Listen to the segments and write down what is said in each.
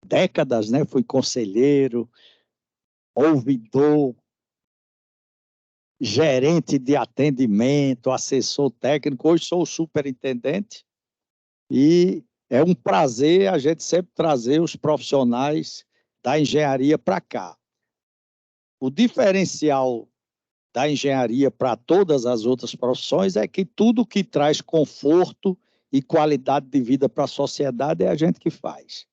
décadas, né? Fui conselheiro, ouvidor, gerente de atendimento, assessor técnico. Hoje sou superintendente e é um prazer a gente sempre trazer os profissionais da engenharia para cá. O diferencial da engenharia para todas as outras profissões é que tudo que traz conforto e qualidade de vida para a sociedade é a gente que faz.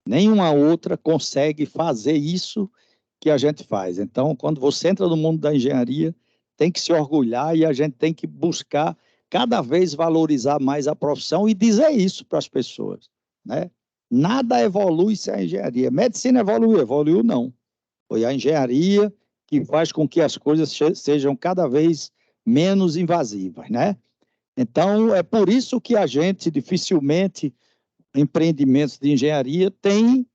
Nenhuma outra consegue fazer isso que a gente faz. Então, quando você entra no mundo da engenharia, tem que se orgulhar e a gente tem que buscar cada vez valorizar mais a profissão e dizer isso para as pessoas, né? Nada evolui sem a engenharia. Medicina evoluiu não. Foi a engenharia que faz com que as coisas sejam cada vez menos invasivas, né? Então, é por isso que a gente dificilmente, empreendimentos de engenharia, tem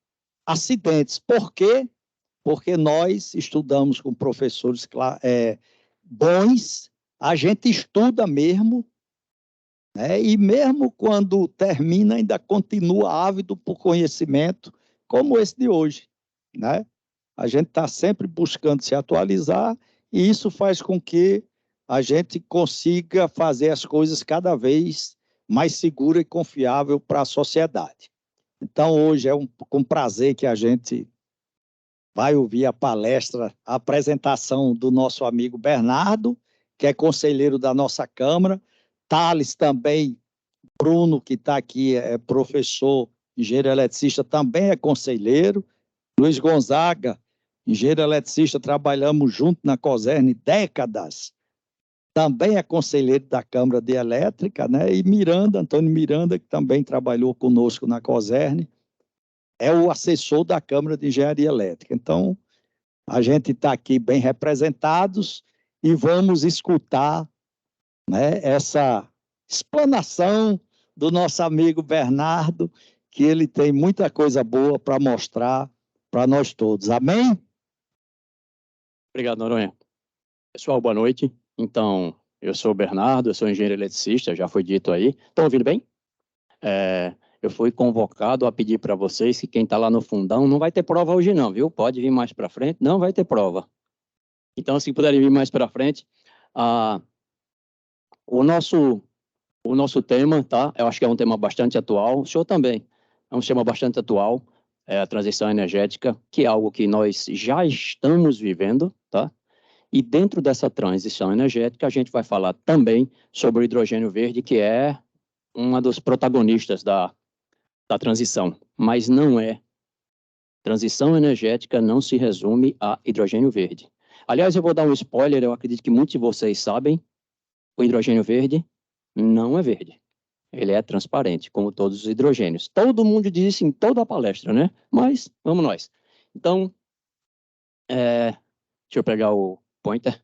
acidentes. Por quê? Porque nós estudamos com professores bons, a gente estuda mesmo, né? E mesmo quando termina, ainda continua ávido por conhecimento, como esse de hoje, né? A gente está sempre buscando se atualizar e isso faz com que a gente consiga fazer as coisas cada vez mais segura e confiável para a sociedade. Então, hoje é com prazer que a gente vai ouvir a palestra, a apresentação do nosso amigo Bernardo, que é conselheiro da nossa Câmara, Thales também, Bruno, que está aqui, é professor, engenheiro eletricista, também é conselheiro, Luiz Gonzaga, engenheiro eletricista, trabalhamos junto na COSERN décadas, também é conselheiro da Câmara de Elétrica, né? E Miranda, Antônio Miranda, que também trabalhou conosco na COSERN, é o assessor da Câmara de Engenharia Elétrica. Então, a gente está aqui bem representados e vamos escutar, né, essa explanação do nosso amigo Bernardo, que ele tem muita coisa boa para mostrar para nós todos. Amém? Obrigado, Noronha. Pessoal, boa noite. Então, eu sou o Bernardo, eu sou engenheiro eletricista, já foi dito aí. Estão ouvindo bem? Eu fui convocado a pedir para vocês que quem está lá no fundão não vai ter prova hoje não, viu? Pode vir mais para frente, não vai ter prova. Então, se puderem vir mais para frente, o nosso tema, tá? Eu acho que é um tema bastante atual, o senhor também, é um tema bastante atual, é a transição energética, que é algo que nós já estamos vivendo, tá? E dentro dessa transição energética, a gente vai falar também sobre o hidrogênio verde, que é uma dos protagonistas da transição, mas não é. Transição energética não se resume a hidrogênio verde. Aliás, eu vou dar um spoiler, eu acredito que muitos de vocês sabem, o hidrogênio verde não é verde. Ele é transparente, como todos os hidrogênios. Todo mundo diz isso em toda a palestra, né? Mas, vamos nós. Então, deixa eu pegar o pointer.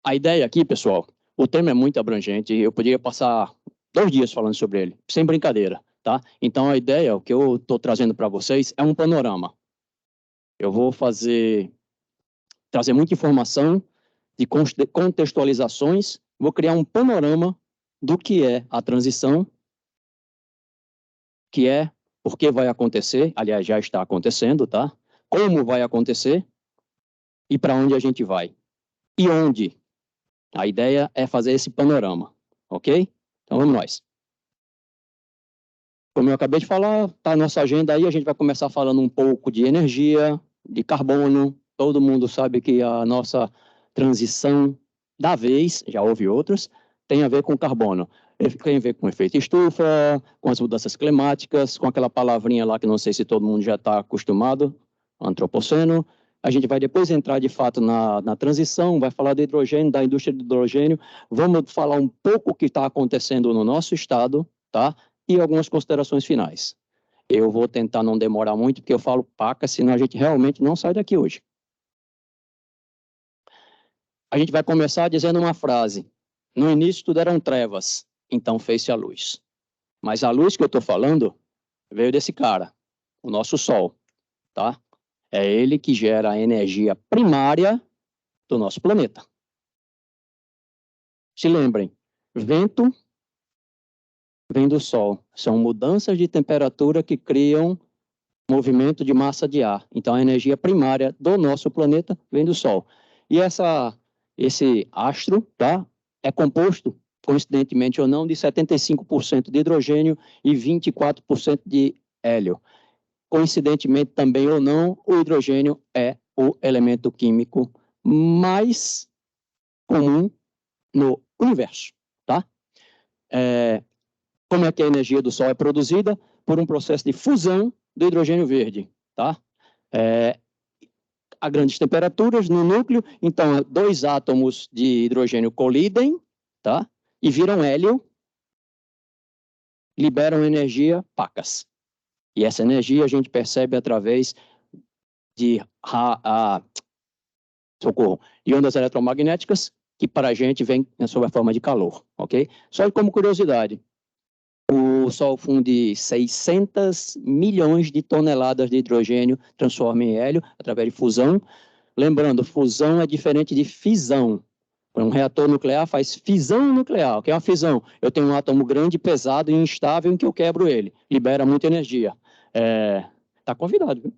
A ideia aqui, pessoal, o tema é muito abrangente, eu poderia passar 2 dias falando sobre ele, sem brincadeira, tá? Então, a ideia, o que eu estou trazendo para vocês é um panorama. Eu vou trazer muita informação de contextualizações, vou criar um panorama do que é a transição, que é por que vai acontecer, aliás, já está acontecendo, tá? Como vai acontecer e para onde a gente vai. E onde? A ideia é fazer esse panorama, ok? Então, vamos nós. Como eu acabei de falar, está a nossa agenda aí, a gente vai começar falando um pouco de energia, de carbono. Todo mundo sabe que a nossa transição da vez, já houve outros, tem a ver com carbono. Tem a ver com efeito estufa, com as mudanças climáticas, com aquela palavrinha lá que não sei se todo mundo já está acostumado, antropoceno. A gente vai depois entrar de fato na transição, vai falar do hidrogênio, da indústria do hidrogênio, vamos falar um pouco o que está acontecendo no nosso estado, tá? E algumas considerações finais. Eu vou tentar não demorar muito, porque eu falo paca, senão a gente realmente não sai daqui hoje. A gente vai começar dizendo uma frase. No início tudo eram trevas, então fez-se a luz. Mas a luz que eu estou falando veio desse cara, o nosso Sol, tá? É ele que gera a energia primária do nosso planeta. Se lembrem, vento vem do Sol. São mudanças de temperatura que criam movimento de massa de ar. Então, a energia primária do nosso planeta vem do Sol. E esse astro, tá, é composto, coincidentemente ou não, de 75% de hidrogênio e 24% de hélio. Coincidentemente também ou não, o hidrogênio é o elemento químico mais comum no universo, tá? Como é que a energia do Sol é produzida? Por um processo de fusão do hidrogênio verde, tá? A grandes temperaturas no núcleo, então dois átomos de hidrogênio colidem, tá? E viram hélio, liberam energia pacas. E essa energia a gente percebe através de ondas eletromagnéticas, que para a gente vem sob a forma de calor, ok? Só como curiosidade, o Sol funde 600 milhões de toneladas de hidrogênio, transforma em hélio através de fusão. Lembrando, fusão é diferente de fisão. Um reator nuclear faz fisão nuclear. O que é uma fisão? Eu tenho um átomo grande, pesado e instável em que eu quebro ele. Libera muita energia. Tá convidado, viu?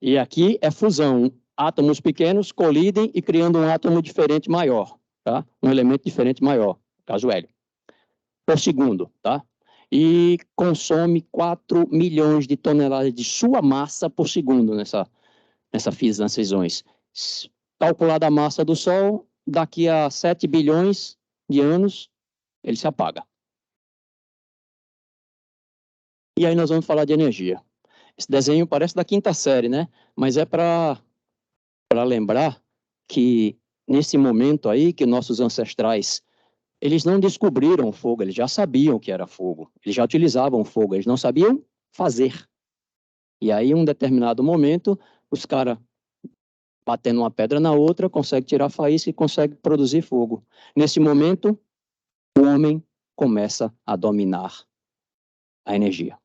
E aqui é fusão. Átomos pequenos colidem e criando um átomo diferente maior, tá? Um elemento diferente maior, caso hélio, por segundo, tá? E consome 4 milhões de toneladas de sua massa por segundo nessas fisões. Calculada a massa do Sol, daqui a 7 bilhões de anos, ele se apaga. E aí nós vamos falar de energia. Esse desenho parece da quinta série, né? Mas é para lembrar que nesse momento aí que nossos ancestrais, eles não descobriram o fogo, eles já sabiam o que era fogo, eles já utilizavam fogo, eles não sabiam fazer. E aí, em um determinado momento, os caras, batendo uma pedra na outra, conseguem tirar a faísca e conseguem produzir fogo. Nesse momento, o homem começa a dominar a energia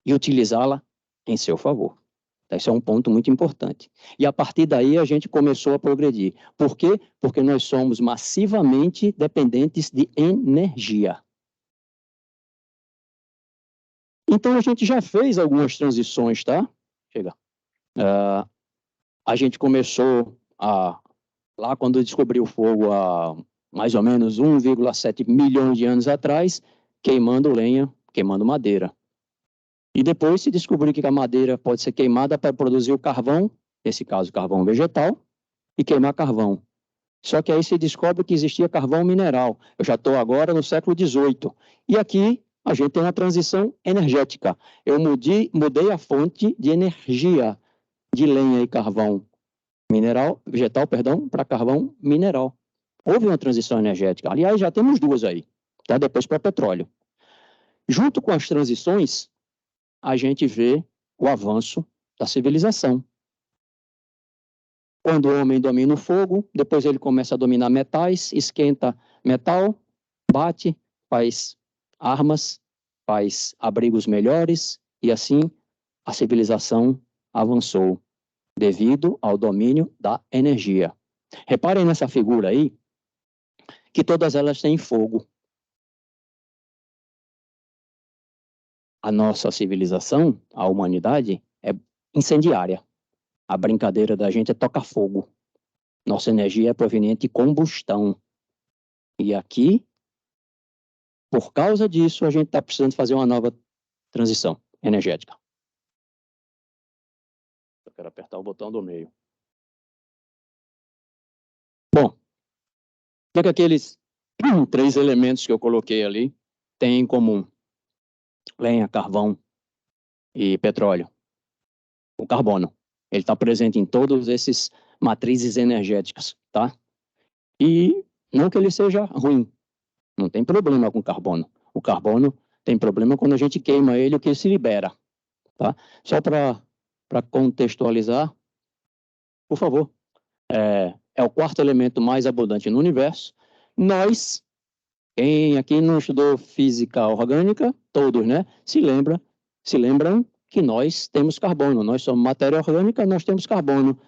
e utilizá-la em seu favor. Esse é um ponto muito importante. E a partir daí a gente começou a progredir. Por quê? Porque nós somos massivamente dependentes de energia. Então a gente já fez algumas transições, tá? Chega. A gente começou lá quando descobriu o fogo há mais ou menos 1,7 milhões de anos atrás, queimando lenha, queimando madeira. E depois se descobriu que a madeira pode ser queimada para produzir o carvão, nesse caso carvão vegetal, e queimar carvão. Só que aí se descobre que existia carvão mineral. Eu já estou agora no século XVIII. E aqui a gente tem uma transição energética. Eu mudei a fonte de energia de lenha e carvão vegetal, para carvão mineral. Houve uma transição energética. Aliás, já temos duas aí, tá? Depois para petróleo. Junto com as transições, a gente vê o avanço da civilização. Quando o homem domina o fogo, depois ele começa a dominar metais, esquenta metal, bate, faz armas, faz abrigos melhores, e assim a civilização avançou, devido ao domínio da energia. Reparem nessa figura aí, que todas elas têm fogo. A nossa civilização, a humanidade, é incendiária. A brincadeira da gente é tocar fogo. Nossa energia é proveniente de combustão. E aqui, por causa disso, a gente está precisando fazer uma nova transição energética. Eu quero apertar o botão do meio. Bom, o que aqueles 3 elementos que eu coloquei ali têm em comum? Lenha, carvão e petróleo. O carbono. Ele está presente em todos esses matrizes energéticas, tá? E não que ele seja ruim. Não tem problema com carbono. O carbono tem problema quando a gente queima ele, o que ele se libera, tá? Só para contextualizar, por favor. É o 4º elemento mais abundante no universo. Nós, quem aqui não estudou física orgânica, todos, né? Se lembram que nós temos carbono. Nós somos matéria orgânica, nós temos carbono.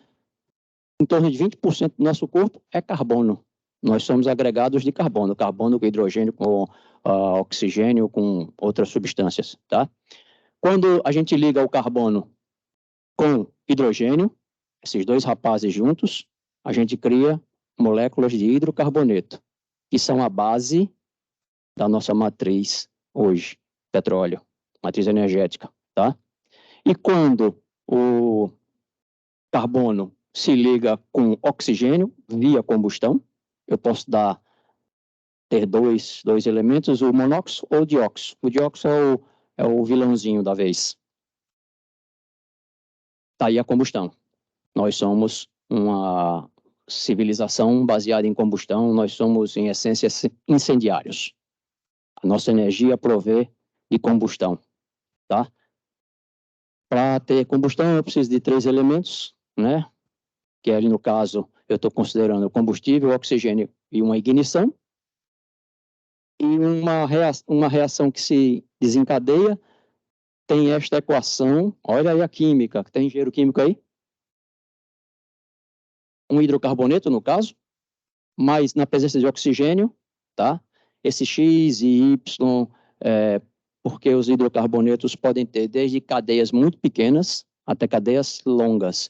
Em torno de 20% do nosso corpo é carbono. Nós somos agregados de carbono. Carbono com hidrogênio, com oxigênio, com outras substâncias, tá? Quando a gente liga o carbono com hidrogênio, esses dois rapazes juntos, a gente cria moléculas de hidrocarboneto, que são a base da nossa matriz hoje, petróleo, matriz energética, tá? E quando o carbono se liga com oxigênio via combustão, eu posso ter dois elementos, o monóxido ou o dióxido. O dióxido é o vilãozinho da vez. Tá aí a combustão. Nós somos uma civilização baseada em combustão, nós somos, em essência, incendiários. A nossa energia provém de combustão, tá? Para ter combustão, eu preciso de 3 elementos, né? Que ali, no caso, eu estou considerando o combustível, oxigênio e uma ignição. E uma reação que se desencadeia tem esta equação, olha aí a química, tem engenheiro químico aí? Um hidrocarboneto, no caso, mas na presença de oxigênio, tá? Esse X e Y, porque os hidrocarbonetos podem ter desde cadeias muito pequenas até cadeias longas.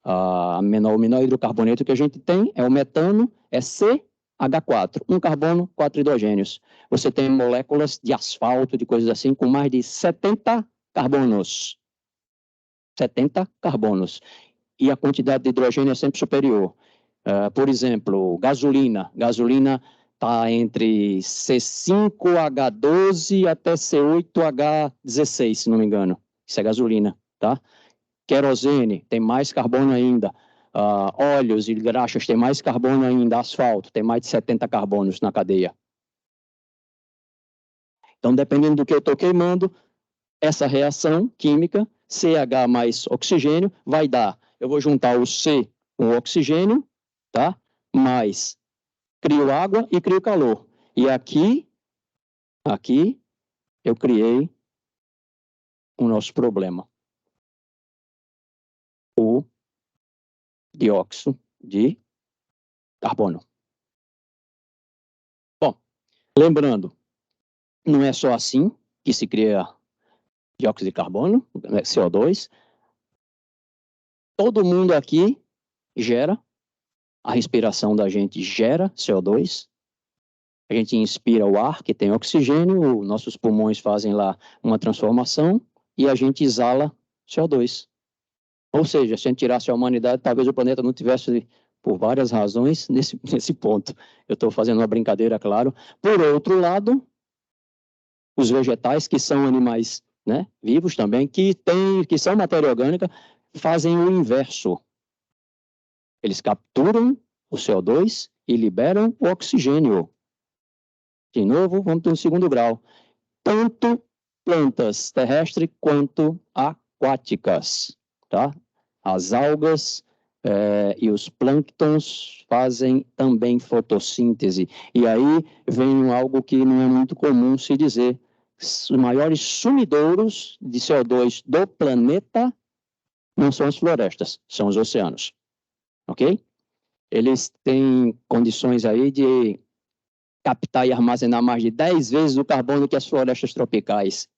O menor hidrocarboneto que a gente tem é o metano, é CH4, um carbono, 4 hidrogênios. Você tem moléculas de asfalto, de coisas assim, com mais de 70 carbonos. 70 carbonos. E a quantidade de hidrogênio é sempre superior. Por exemplo, gasolina. Gasolina está entre C5H12 até C8H16, se não me engano. Isso é gasolina, tá? Querosene tem mais carbono ainda. Óleos e graxas tem mais carbono ainda. Asfalto tem mais de 70 carbonos na cadeia. Então, dependendo do que eu estou queimando, essa reação química, CH mais oxigênio, vai dar, eu vou juntar o C com o oxigênio, tá? Mais crio água e crio calor. E aqui eu criei o nosso problema. O dióxido de carbono. Bom, lembrando, não é só assim que se cria dióxido de carbono, CO2. Todo mundo aqui gera, a respiração da gente gera CO2. A gente inspira o ar, que tem oxigênio, nossos pulmões fazem lá uma transformação e a gente exala CO2. Ou seja, se a gente tirasse a humanidade, talvez o planeta não tivesse, por várias razões, nesse ponto. Eu estou fazendo uma brincadeira, claro. Por outro lado, os vegetais, que são animais, né, vivos também, que são matéria orgânica, fazem o inverso. Eles capturam o CO2 e liberam o oxigênio. De novo, vamos ter um segundo grau. Tanto plantas terrestres quanto aquáticas, tá? As algas e os plânctons fazem também fotossíntese. E aí vem algo que não é muito comum se dizer. Os maiores sumidouros de CO2 do planeta não são as florestas, são os oceanos. Ok? Eles têm condições aí de captar e armazenar mais de 10 vezes o carbono que as florestas tropicais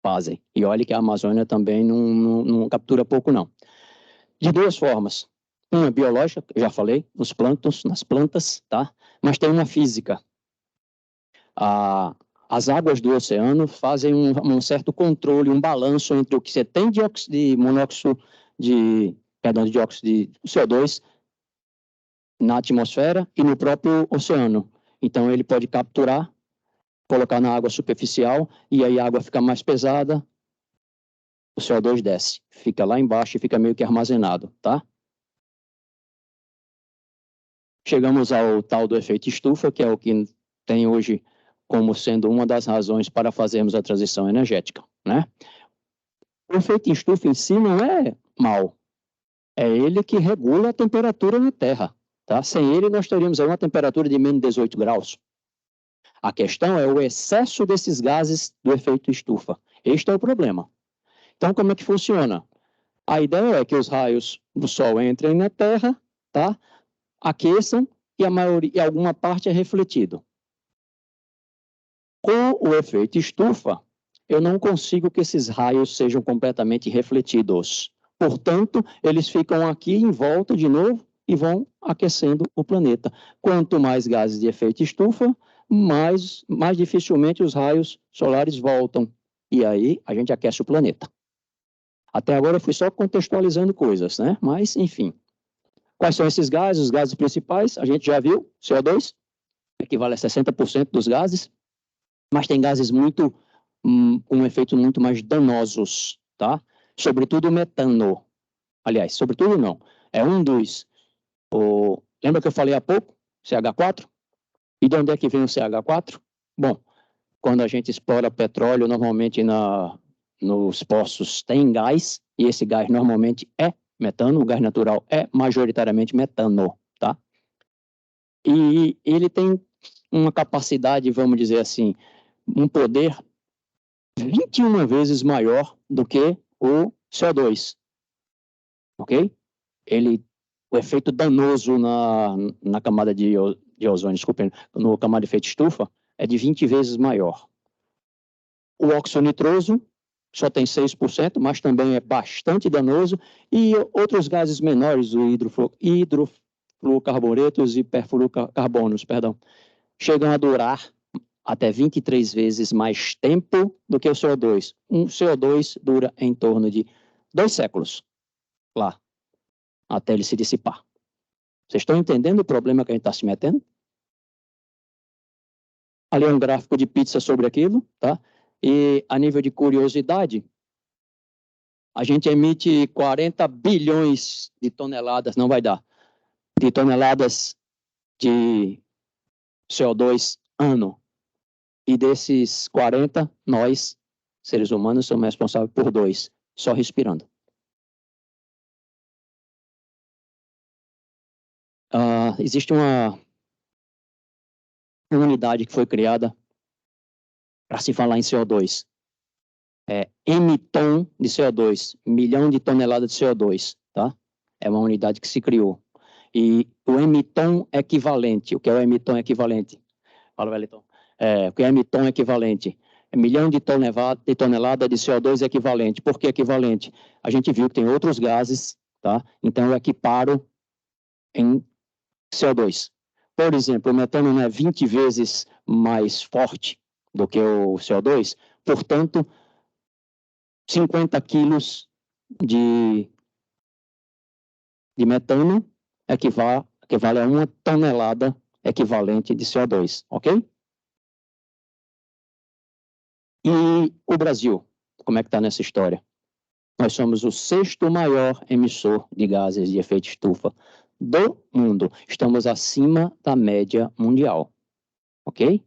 fazem. E olha que a Amazônia também não captura pouco, não. De duas formas. Uma biológica, já falei, nos plânctons, nas plantas, tá? Mas tem uma física. As águas do oceano fazem um certo controle, um balanço entre o que você tem de monóxido de dióxido de CO2 na atmosfera e no próprio oceano. Então, ele pode capturar, colocar na água superficial, e aí a água fica mais pesada, o CO2 desce, fica lá embaixo e fica meio que armazenado, tá? Chegamos ao tal do efeito estufa, que é o que tem hoje como sendo uma das razões para fazermos a transição energética, né? O efeito estufa em si não é mau, é ele que regula a temperatura na Terra. Tá? Sem ele, nós teríamos aí uma temperatura de menos 18 graus. A questão é o excesso desses gases do efeito estufa. Este é o problema. Então, como é que funciona? A ideia é que os raios do Sol entrem na Terra, tá? Aqueçam e alguma parte é refletido. Com o efeito estufa, eu não consigo que esses raios sejam completamente refletidos. Portanto, eles ficam aqui em volta de novo e vão aquecendo o planeta. Quanto mais gases de efeito estufa, mais dificilmente os raios solares voltam. E aí a gente aquece o planeta. Até agora eu fui só contextualizando coisas, né? Mas, enfim. Quais são esses gases? Os gases principais, a gente já viu, CO2, equivale a 60% dos gases, mas tem gases com um efeito muito mais danosos, tá? Sobretudo o metano. Aliás, sobretudo não. É um dos... Lembra que eu falei há pouco? CH4? E de onde é que vem o CH4? Bom, quando a gente explora petróleo, normalmente nos poços tem gás, e esse gás normalmente é metano, o gás natural é majoritariamente metano, tá? E ele tem uma capacidade, vamos dizer assim, um poder 21 vezes maior do que o CO2, ok? O efeito danoso na camada de ozônio, desculpem, no camada de efeito estufa, é de 20 vezes maior. O óxido nitroso só tem 6%, mas também é bastante danoso, e outros gases menores, o hidrofluorcarbonetos e perfluorocarbonos, chegam a durar até 23 vezes mais tempo do que o CO2. Um CO2 dura em torno de 2 séculos lá, até ele se dissipar. Vocês estão entendendo o problema que a gente está se metendo? Ali é um gráfico de pizza sobre aquilo, tá? E a nível de curiosidade, a gente emite 40 bilhões de toneladas, não vai dar, de toneladas de CO2 ano. E desses 40, nós, seres humanos, somos responsáveis por 2, só respirando. Existe uma unidade que foi criada para se falar em CO2. M-ton de CO2, milhão de toneladas de CO2, tá? É uma unidade que se criou. E o M-ton equivalente, o que é o M-ton equivalente? Fala, Wellington. O que é M-ton equivalente? É milhão de tonelada de CO2 equivalente. Por que equivalente? A gente viu que tem outros gases, tá? Então eu equiparo em CO2. Por exemplo, o metano não é 20 vezes mais forte do que o CO2, portanto, 50 quilos de metano equivale a 1 tonelada equivalente de CO2, ok? E o Brasil, como é que está nessa história? Nós somos o 6º maior emissor de gases de efeito estufa do mundo. Estamos acima da média mundial, ok?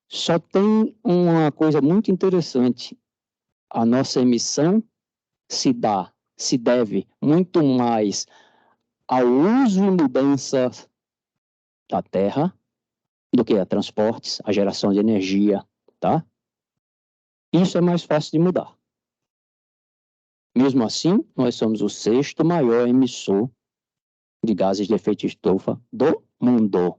Só tem uma coisa muito interessante. A nossa emissão se deve muito mais ao uso e mudança da terra do que a transportes, a geração de energia, tá? Isso é mais fácil de mudar. Mesmo assim, nós somos o 6º maior emissor de gases de efeito estufa do mundo.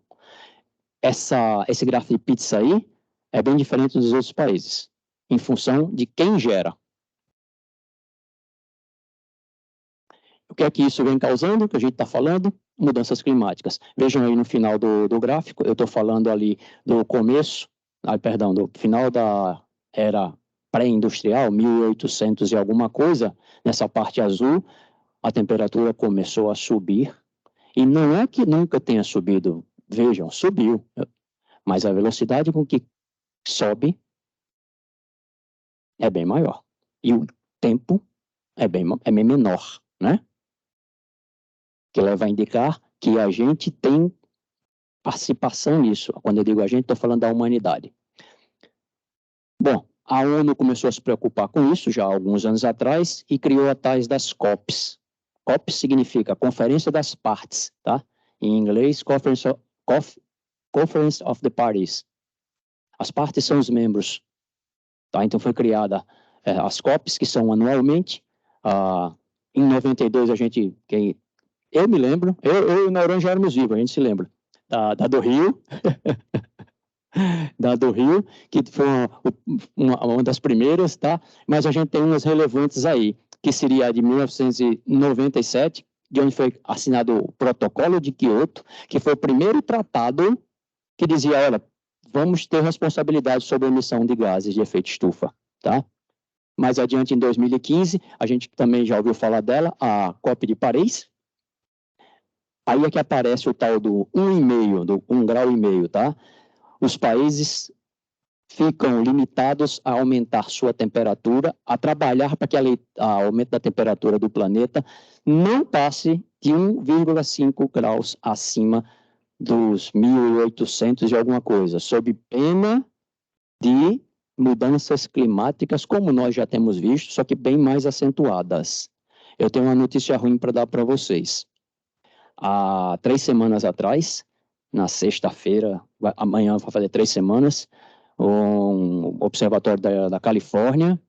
Esse gráfico de pizza aí é bem diferente dos outros países, em função de quem gera. O que é que isso vem causando, que a gente está falando? Mudanças climáticas. Vejam aí no final do gráfico, eu estou falando ali do começo, do final da era pré-industrial, 1800 e alguma coisa, nessa parte azul, a temperatura começou a subir, e não é que nunca tenha subido, vejam, subiu, mas a velocidade com que sobe é bem maior, e o tempo é bem menor, né? Que leva a indicar que a gente tem participação nisso. Quando eu digo a gente, estou falando da humanidade. Bom, a ONU começou a se preocupar com isso já há alguns anos atrás e criou a tais das COPs. COP significa Conferência das Partes, tá? Em inglês, Conference of the Parties. As partes são os membros, tá? Então foi criada as COPs, que são anualmente. Em 92 eu me lembro, eu e o Noronha já éramos vivos, a gente se lembra, da do Rio. da do Rio, que foi uma das primeiras, tá? Mas a gente tem umas relevantes aí, que seria a de 1997, de onde foi assinado o Protocolo de Quioto, que foi o primeiro tratado que dizia, olha, vamos ter responsabilidade sobre a emissão de gases de efeito estufa, tá? Mais adiante, em 2015, a gente também já ouviu falar dela, a COP de Paris. Aí é que aparece o tal do 1,5, do 1,5 grau, tá? Os países ficam limitados a aumentar sua temperatura, a trabalhar para que o aumento da temperatura do planeta não passe de 1,5 graus acima dos 1.800 e alguma coisa, sob pena de mudanças climáticas, como nós já temos visto, só que bem mais acentuadas. Eu tenho uma notícia ruim para dar para vocês. Há 3 semanas atrás, na sexta-feira, amanhã vai fazer 3 semanas, um observatório da Califórnia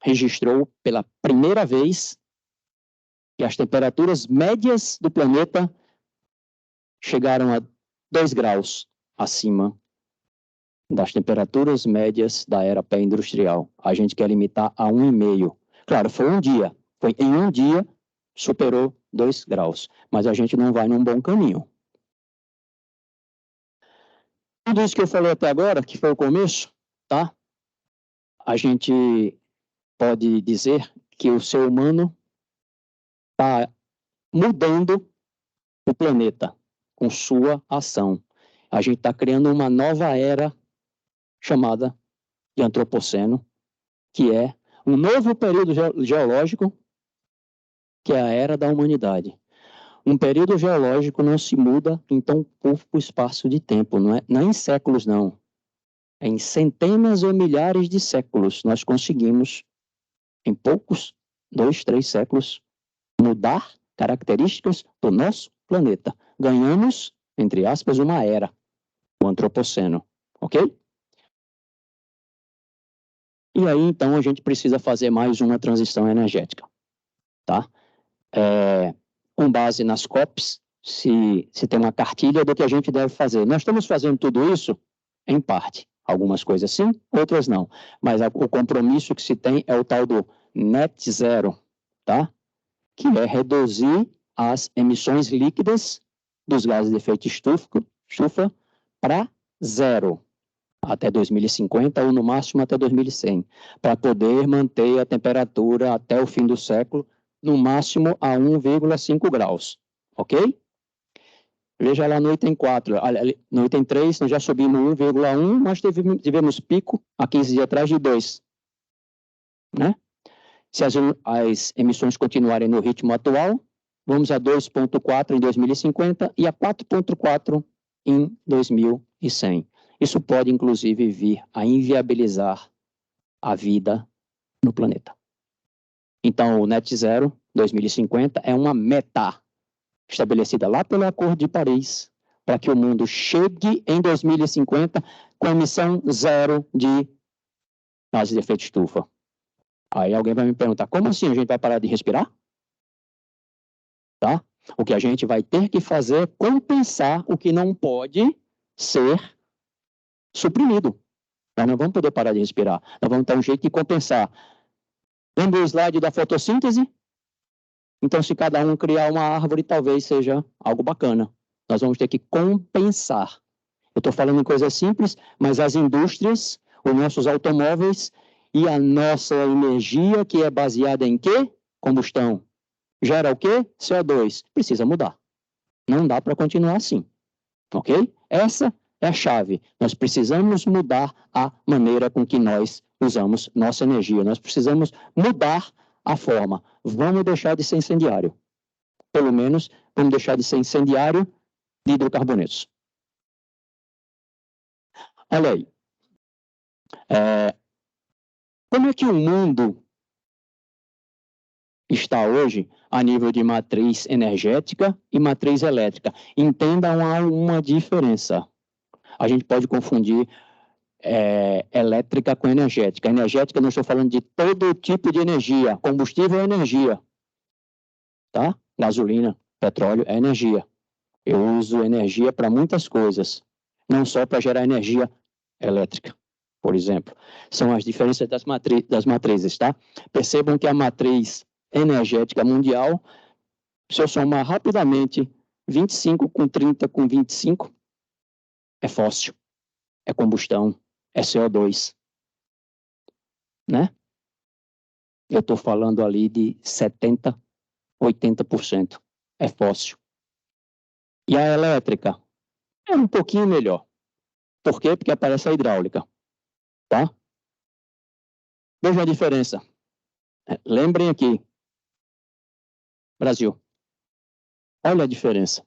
registrou pela primeira vez que as temperaturas médias do planeta chegaram a 2 graus acima das temperaturas médias da era pré-industrial. A gente quer limitar a 1,5. Claro, foi um dia. Em um dia, superou 2 graus. Mas a gente não vai num bom caminho. Tudo isso que eu falei até agora, que foi o começo, tá? A gente pode dizer que o ser humano está mudando o planeta com sua ação. A gente está criando uma nova era chamada de antropoceno, que é um novo período geológico, que é a era da humanidade. Um período geológico não se muda em tão pouco espaço de tempo, não é em séculos, não. É em centenas ou milhares de séculos nós conseguimos, em poucos, 2, 3 séculos, mudar características do nosso planeta. Ganhamos, entre aspas, uma era, o antropoceno, ok? E aí, então, a gente precisa fazer mais uma transição energética, tá? Com base nas COPs, se tem uma cartilha do que a gente deve fazer. Nós estamos fazendo tudo isso, em parte. Algumas coisas sim, outras não. Mas o compromisso que se tem é o tal do net zero, tá? Que é reduzir as emissões líquidas dos gases de efeito estufa para zero até 2050 ou no máximo até 2100, para poder manter a temperatura até o fim do século no máximo a 1,5 graus, ok? Veja lá no item 4, no item 3 nós já subimos 1,1, mas tivemos pico há 15 dias atrás de 2, né? Se as emissões continuarem no ritmo atual, vamos a 2,4 em 2050 e a 4,4 em 2100. Isso pode, inclusive, vir a inviabilizar a vida no planeta. Então, o Net Zero 2050 é uma meta estabelecida lá pelo Acordo de Paris para que o mundo chegue em 2050 com emissão zero de gases de efeito estufa. Aí alguém vai me perguntar, como assim a gente vai parar de respirar? Tá? O que a gente vai ter que fazer é compensar o que não pode ser suprimido. Nós não vamos poder parar de respirar. Nós vamos ter um jeito de compensar. Lembra o slide da fotossíntese? Então, se cada um criar uma árvore, talvez seja algo bacana. Nós vamos ter que compensar. Eu estou falando em coisas simples, mas as indústrias, os nossos automóveis e a nossa energia, que é baseada em quê? Combustão. Gera o quê? CO2. Precisa mudar. Não dá para continuar assim. Ok? Essa é a chave. Nós precisamos mudar a maneira com que nós usamos nossa energia. Nós precisamos mudar a forma. Vamos deixar de ser incendiário. Pelo menos, vamos deixar de ser incendiário de hidrocarbonetos. Olha aí. Como é que o mundo está hoje a nível de matriz energética e matriz elétrica? Entendam uma diferença. A gente pode confundir elétrica com energética. Energética, não estou falando de todo tipo de energia. Combustível é energia. Tá? Gasolina, petróleo é energia. Eu uso energia para muitas coisas. Não só para gerar energia elétrica, por exemplo. São as diferenças das matrizes, tá? Percebam que a matriz energética mundial, se eu somar rapidamente 25 com 30 com 25, é fóssil, é combustão, é CO2, né? Eu estou falando ali de 70%, 80% é fóssil. E a elétrica é um pouquinho melhor. Por quê? Porque aparece a hidráulica, tá? Vejam a diferença. Lembrem aqui, Brasil. Olha a diferença.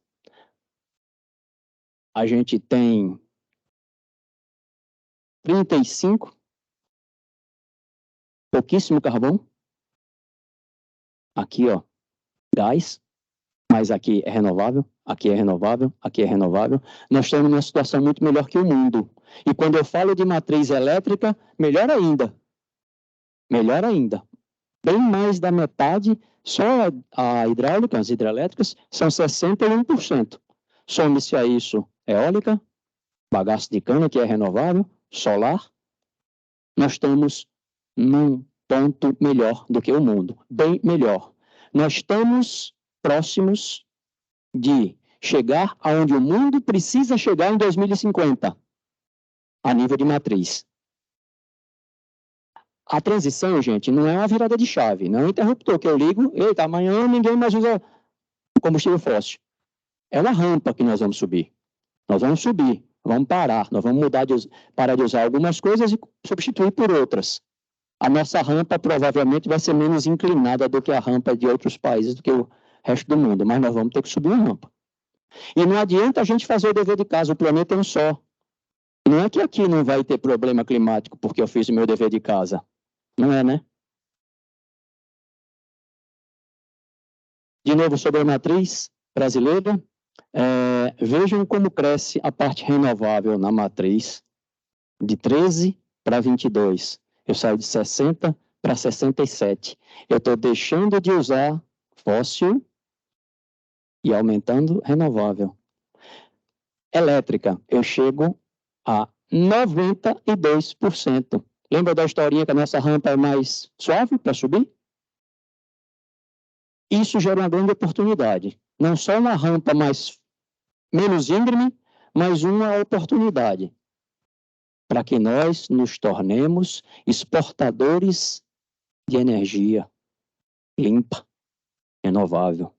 A gente tem 35, pouquíssimo carvão. Aqui, ó, gás. Mas aqui é renovável, aqui é renovável, aqui é renovável. Nós estamos numa situação muito melhor que o mundo. E quando eu falo de matriz elétrica, melhor ainda. Melhor ainda. Bem mais da metade, só a hidráulica, as hidrelétricas, são 61%. Some-se a isso eólica, bagaço de cana, que é renovável, solar. Nós estamos num ponto melhor do que o mundo. Bem melhor. Nós estamos próximos de chegar aonde o mundo precisa chegar em 2050, a nível de matriz. A transição, gente, não é uma virada de chave, não é um interruptor que eu ligo, eita, amanhã ninguém mais usa combustível fóssil. É uma rampa que nós vamos subir. Nós vamos subir, vamos parar, nós vamos parar de usar algumas coisas e substituir por outras. A nossa rampa provavelmente vai ser menos inclinada do que a rampa de outros países, do que o resto do mundo, mas nós vamos ter que subir uma rampa. E não adianta a gente fazer o dever de casa, o planeta é um só. Não é que aqui não vai ter problema climático porque eu fiz o meu dever de casa. Não é, né? De novo, sobre a matriz brasileira, vejam como cresce a parte renovável na matriz, de 13 para 22. Eu saio de 60 para 67. Eu estou deixando de usar fóssil e aumentando renovável. Elétrica, eu chego a 92%. Lembra da historinha que a nossa rampa é mais suave para subir? Isso gera uma grande oportunidade. Não só uma rampa menos íngreme, mas uma oportunidade para que nós nos tornemos exportadores de energia limpa, renovável.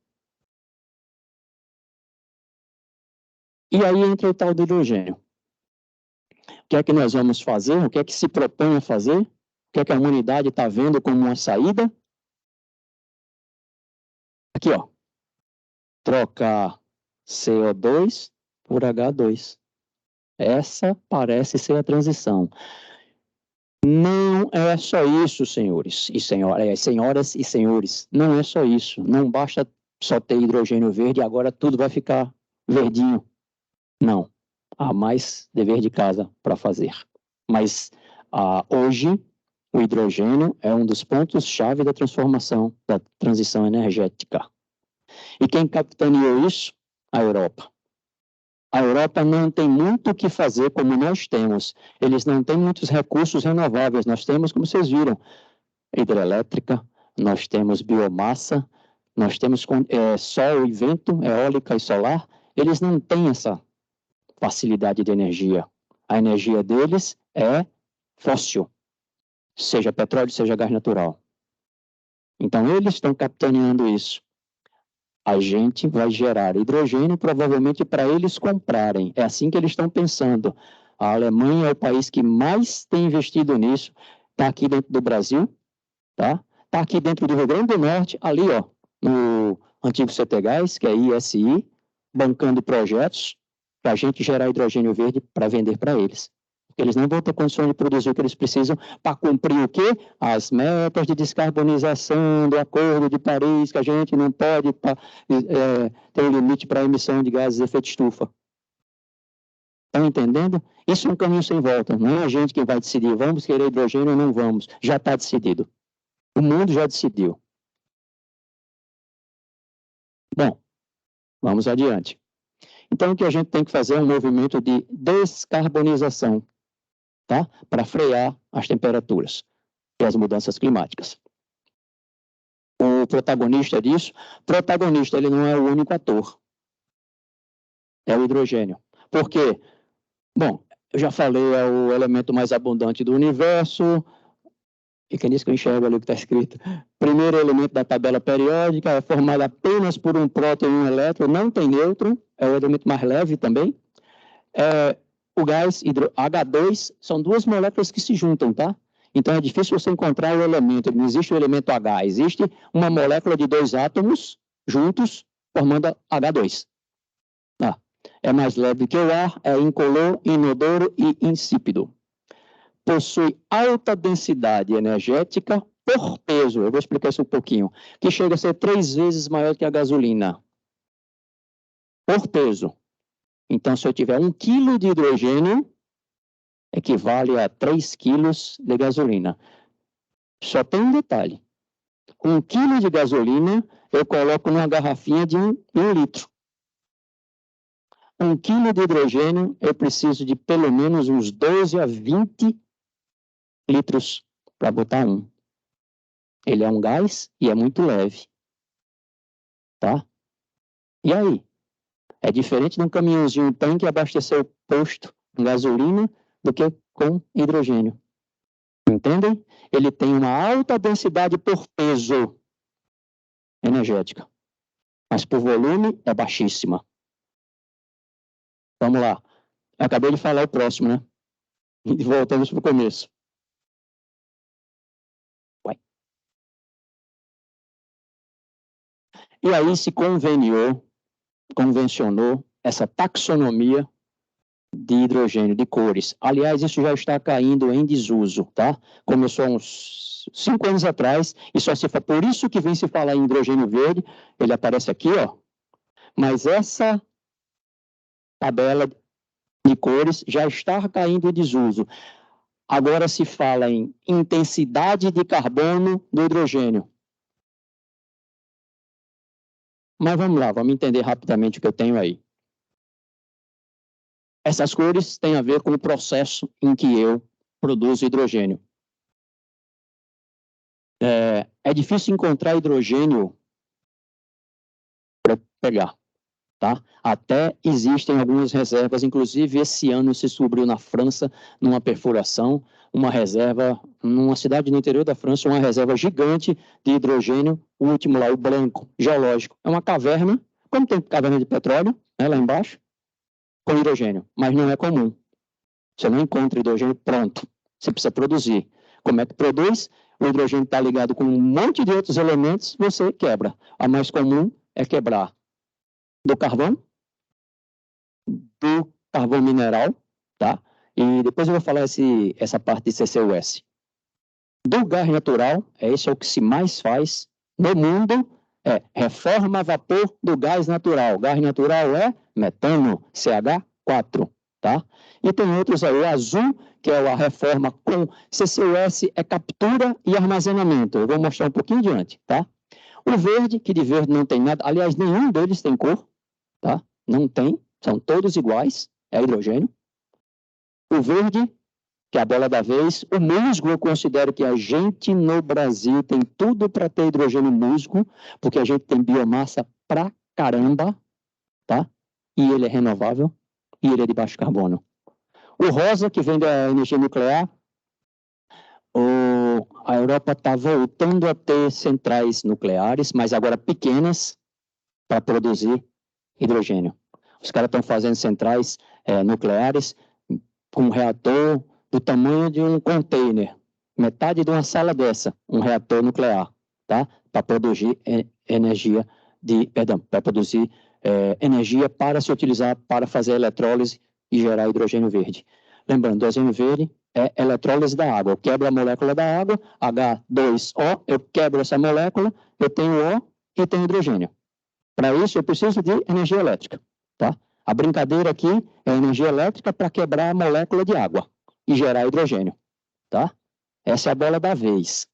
E aí entra o tal do hidrogênio. O que é que nós vamos fazer? O que é que se propõe a fazer? O que é que a humanidade está vendo como uma saída? Aqui, ó. Trocar CO2 por H2. Essa parece ser a transição. Não é só isso, senhores e senhoras e senhores. Não é só isso. Não basta só ter hidrogênio verde e agora tudo vai ficar verdinho. Não. Há mais dever de casa para fazer. Mas hoje o hidrogênio é um dos pontos-chave da transformação, da transição energética. E quem capitaneou isso? A Europa. A Europa não tem muito o que fazer como nós temos. Eles não têm muitos recursos renováveis. Nós temos, como vocês viram, hidrelétrica, nós temos biomassa, nós temos sol e vento, eólica e solar. Eles não têm essa facilidade de energia. A energia deles é fóssil, seja petróleo, seja gás natural. Então, eles estão capitaneando isso. A gente vai gerar hidrogênio provavelmente para eles comprarem. É assim que eles estão pensando. A Alemanha é o país que mais tem investido nisso. Está aqui dentro do Brasil, tá? Está aqui dentro do Rio Grande do Norte, ali, ó, no antigo CTGás, que é ISI, bancando projetos para a gente gerar hidrogênio verde para vender para eles. Eles não vão ter condições de produzir o que eles precisam para cumprir o quê? As metas de descarbonização do Acordo de Paris, que a gente não pode ter um limite para a emissão de gases de efeito de estufa. Estão entendendo? Isso é um caminho sem volta. Não é a gente que vai decidir, vamos querer hidrogênio ou não vamos. Já está decidido. O mundo já decidiu. Bom, vamos adiante. Então, o que a gente tem que fazer é um movimento de descarbonização. tá? Para frear as temperaturas e as mudanças climáticas. O protagonista disso, ele não é o único ator, é o hidrogênio. Por quê? Bom, eu já falei, é o elemento mais abundante do universo, e que é nisso que eu enxergo ali o que está escrito. Primeiro elemento da tabela periódica, é formado apenas por um próton e um elétron, não tem nêutron, é o elemento mais leve também. O gás H2 são duas moléculas que se juntam, tá? Então é difícil você encontrar o elemento, não existe o elemento H, existe uma molécula de dois átomos juntos formando H2. Tá? É mais leve que o ar, é incolor, inodoro e insípido. Possui alta densidade energética por peso, eu vou explicar isso um pouquinho, que chega a ser 3 vezes maior que a gasolina. Por peso. Então, se eu tiver 1 quilo de hidrogênio, equivale a 3 quilos de gasolina. Só tem um detalhe. 1 quilo de gasolina, eu coloco numa garrafinha de 1 litro. 1 quilo de hidrogênio, eu preciso de pelo menos uns 12 a 20 litros para botar um. Ele é um gás e é muito leve. Tá? E aí? É diferente de um caminhãozinho, um tanque abastecer o posto com gasolina do que com hidrogênio. Entendem? Ele tem uma alta densidade por peso energética, mas por volume é baixíssima. Vamos lá. Eu acabei de falar o próximo, né? E voltamos para o começo. E aí se convencionou essa taxonomia de hidrogênio, de cores. Aliás, isso já está caindo em desuso, tá? Começou uns 5 anos atrás, e só se por isso que vem se falar em hidrogênio verde, ele aparece aqui, ó. Mas essa tabela de cores já está caindo em desuso. Agora se fala em intensidade de carbono do hidrogênio. Mas vamos lá, vamos entender rapidamente o que eu tenho aí. Essas cores têm a ver com o processo em que eu produzo hidrogênio. É difícil encontrar hidrogênio para pegar, tá? Até existem algumas reservas, inclusive esse ano se descobriu na França, numa perfuração, uma reserva, numa cidade no interior da França, uma reserva gigante de hidrogênio, o último lá, o branco, geológico. É uma caverna, como tem caverna de petróleo, né, lá embaixo, com hidrogênio, mas não é comum. Você não encontra hidrogênio pronto, você precisa produzir. Como é que produz? O hidrogênio está ligado com um monte de outros elementos, você quebra. A mais comum é quebrar do carvão mineral, tá? E depois eu vou falar essa parte de CCUS. Do gás natural, esse é o que se mais faz no mundo, reforma a vapor do gás natural. Gás natural é metano, CH4, tá? E tem outros aí, o azul, que é a reforma com CCUS, é captura e armazenamento. Eu vou mostrar um pouquinho adiante, tá? O verde, que de verde não tem nada, aliás, nenhum deles tem cor, tá? Não tem, são todos iguais, é hidrogênio. O verde, que é a bola da vez, o musgo, eu considero que a gente no Brasil tem tudo para ter hidrogênio musgo, porque a gente tem biomassa pra caramba, tá? E ele é renovável, e ele é de baixo carbono. O rosa, que vem da energia nuclear, a Europa está voltando a ter centrais nucleares, mas agora pequenas, para produzir hidrogênio. Os caras estão fazendo centrais nucleares com um reator do tamanho de um container, metade de uma sala dessa, um reator nuclear, tá? Para produzir energia para produzir energia para se utilizar para fazer eletrólise e gerar hidrogênio verde. Lembrando, o hidrogênio verde é eletrólise da água. Eu quebro a molécula da água, H2O, eu quebro essa molécula, eu tenho O e tenho hidrogênio. Para isso, eu preciso de energia elétrica, tá? A brincadeira aqui é energia elétrica para quebrar a molécula de água e gerar hidrogênio, tá? Essa é a bola da vez.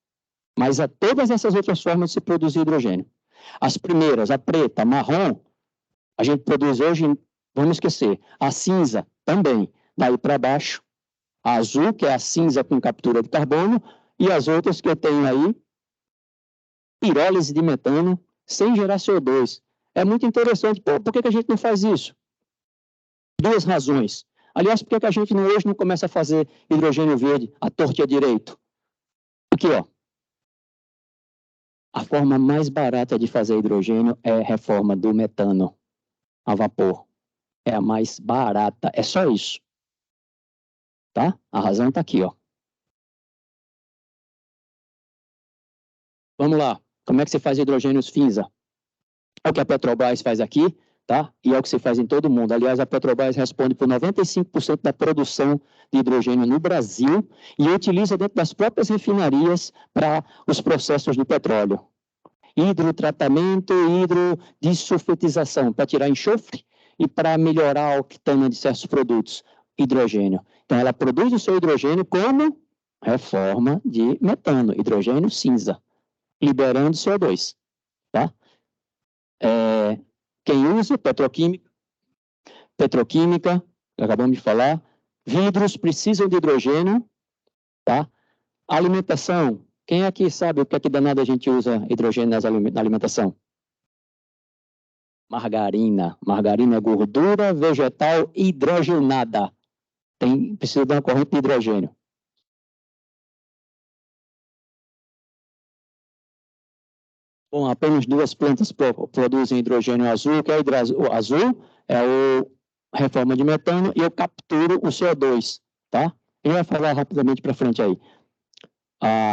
Mas há todas essas outras formas de se produzir hidrogênio. As primeiras, a preta, a marrom, a gente produz hoje, vamos esquecer, a cinza também. Daí para baixo, A azul, que é a cinza com captura de carbono, e as outras que eu tenho aí, pirólise de metano, sem gerar CO2. É muito interessante. Pô, por que a gente não faz isso? Duas razões. Aliás, por que a gente hoje não começa a fazer hidrogênio verde à torta e à direito? Aqui, ó. A forma mais barata de fazer hidrogênio é a reforma do metano a vapor. É a mais barata. É só isso. Tá? A razão está aqui, ó. Vamos lá. Como é que você faz hidrogênio cinza? É o que a Petrobras faz aqui, tá? E é o que se faz em todo mundo. Aliás, a Petrobras responde por 95% da produção de hidrogênio no Brasil e utiliza dentro das próprias refinarias para os processos de petróleo. Hidrotratamento e hidrodissulfetização, para tirar enxofre e para melhorar a octana de certos produtos, hidrogênio. Então, ela produz o seu hidrogênio como reforma de metano, hidrogênio cinza, liberando CO2, tá? Quem usa petroquímica, acabamos de falar, vidros precisam de hidrogênio, tá? Alimentação, quem aqui sabe o que é que danado a gente usa hidrogênio na alimentação? Margarina. Margarina é gordura vegetal hidrogenada. Precisa de uma corrente de hidrogênio. Bom, apenas duas plantas produzem hidrogênio azul, que é o azul é a reforma de metano, e eu capturo o CO2, tá? Eu vou falar rapidamente para frente aí.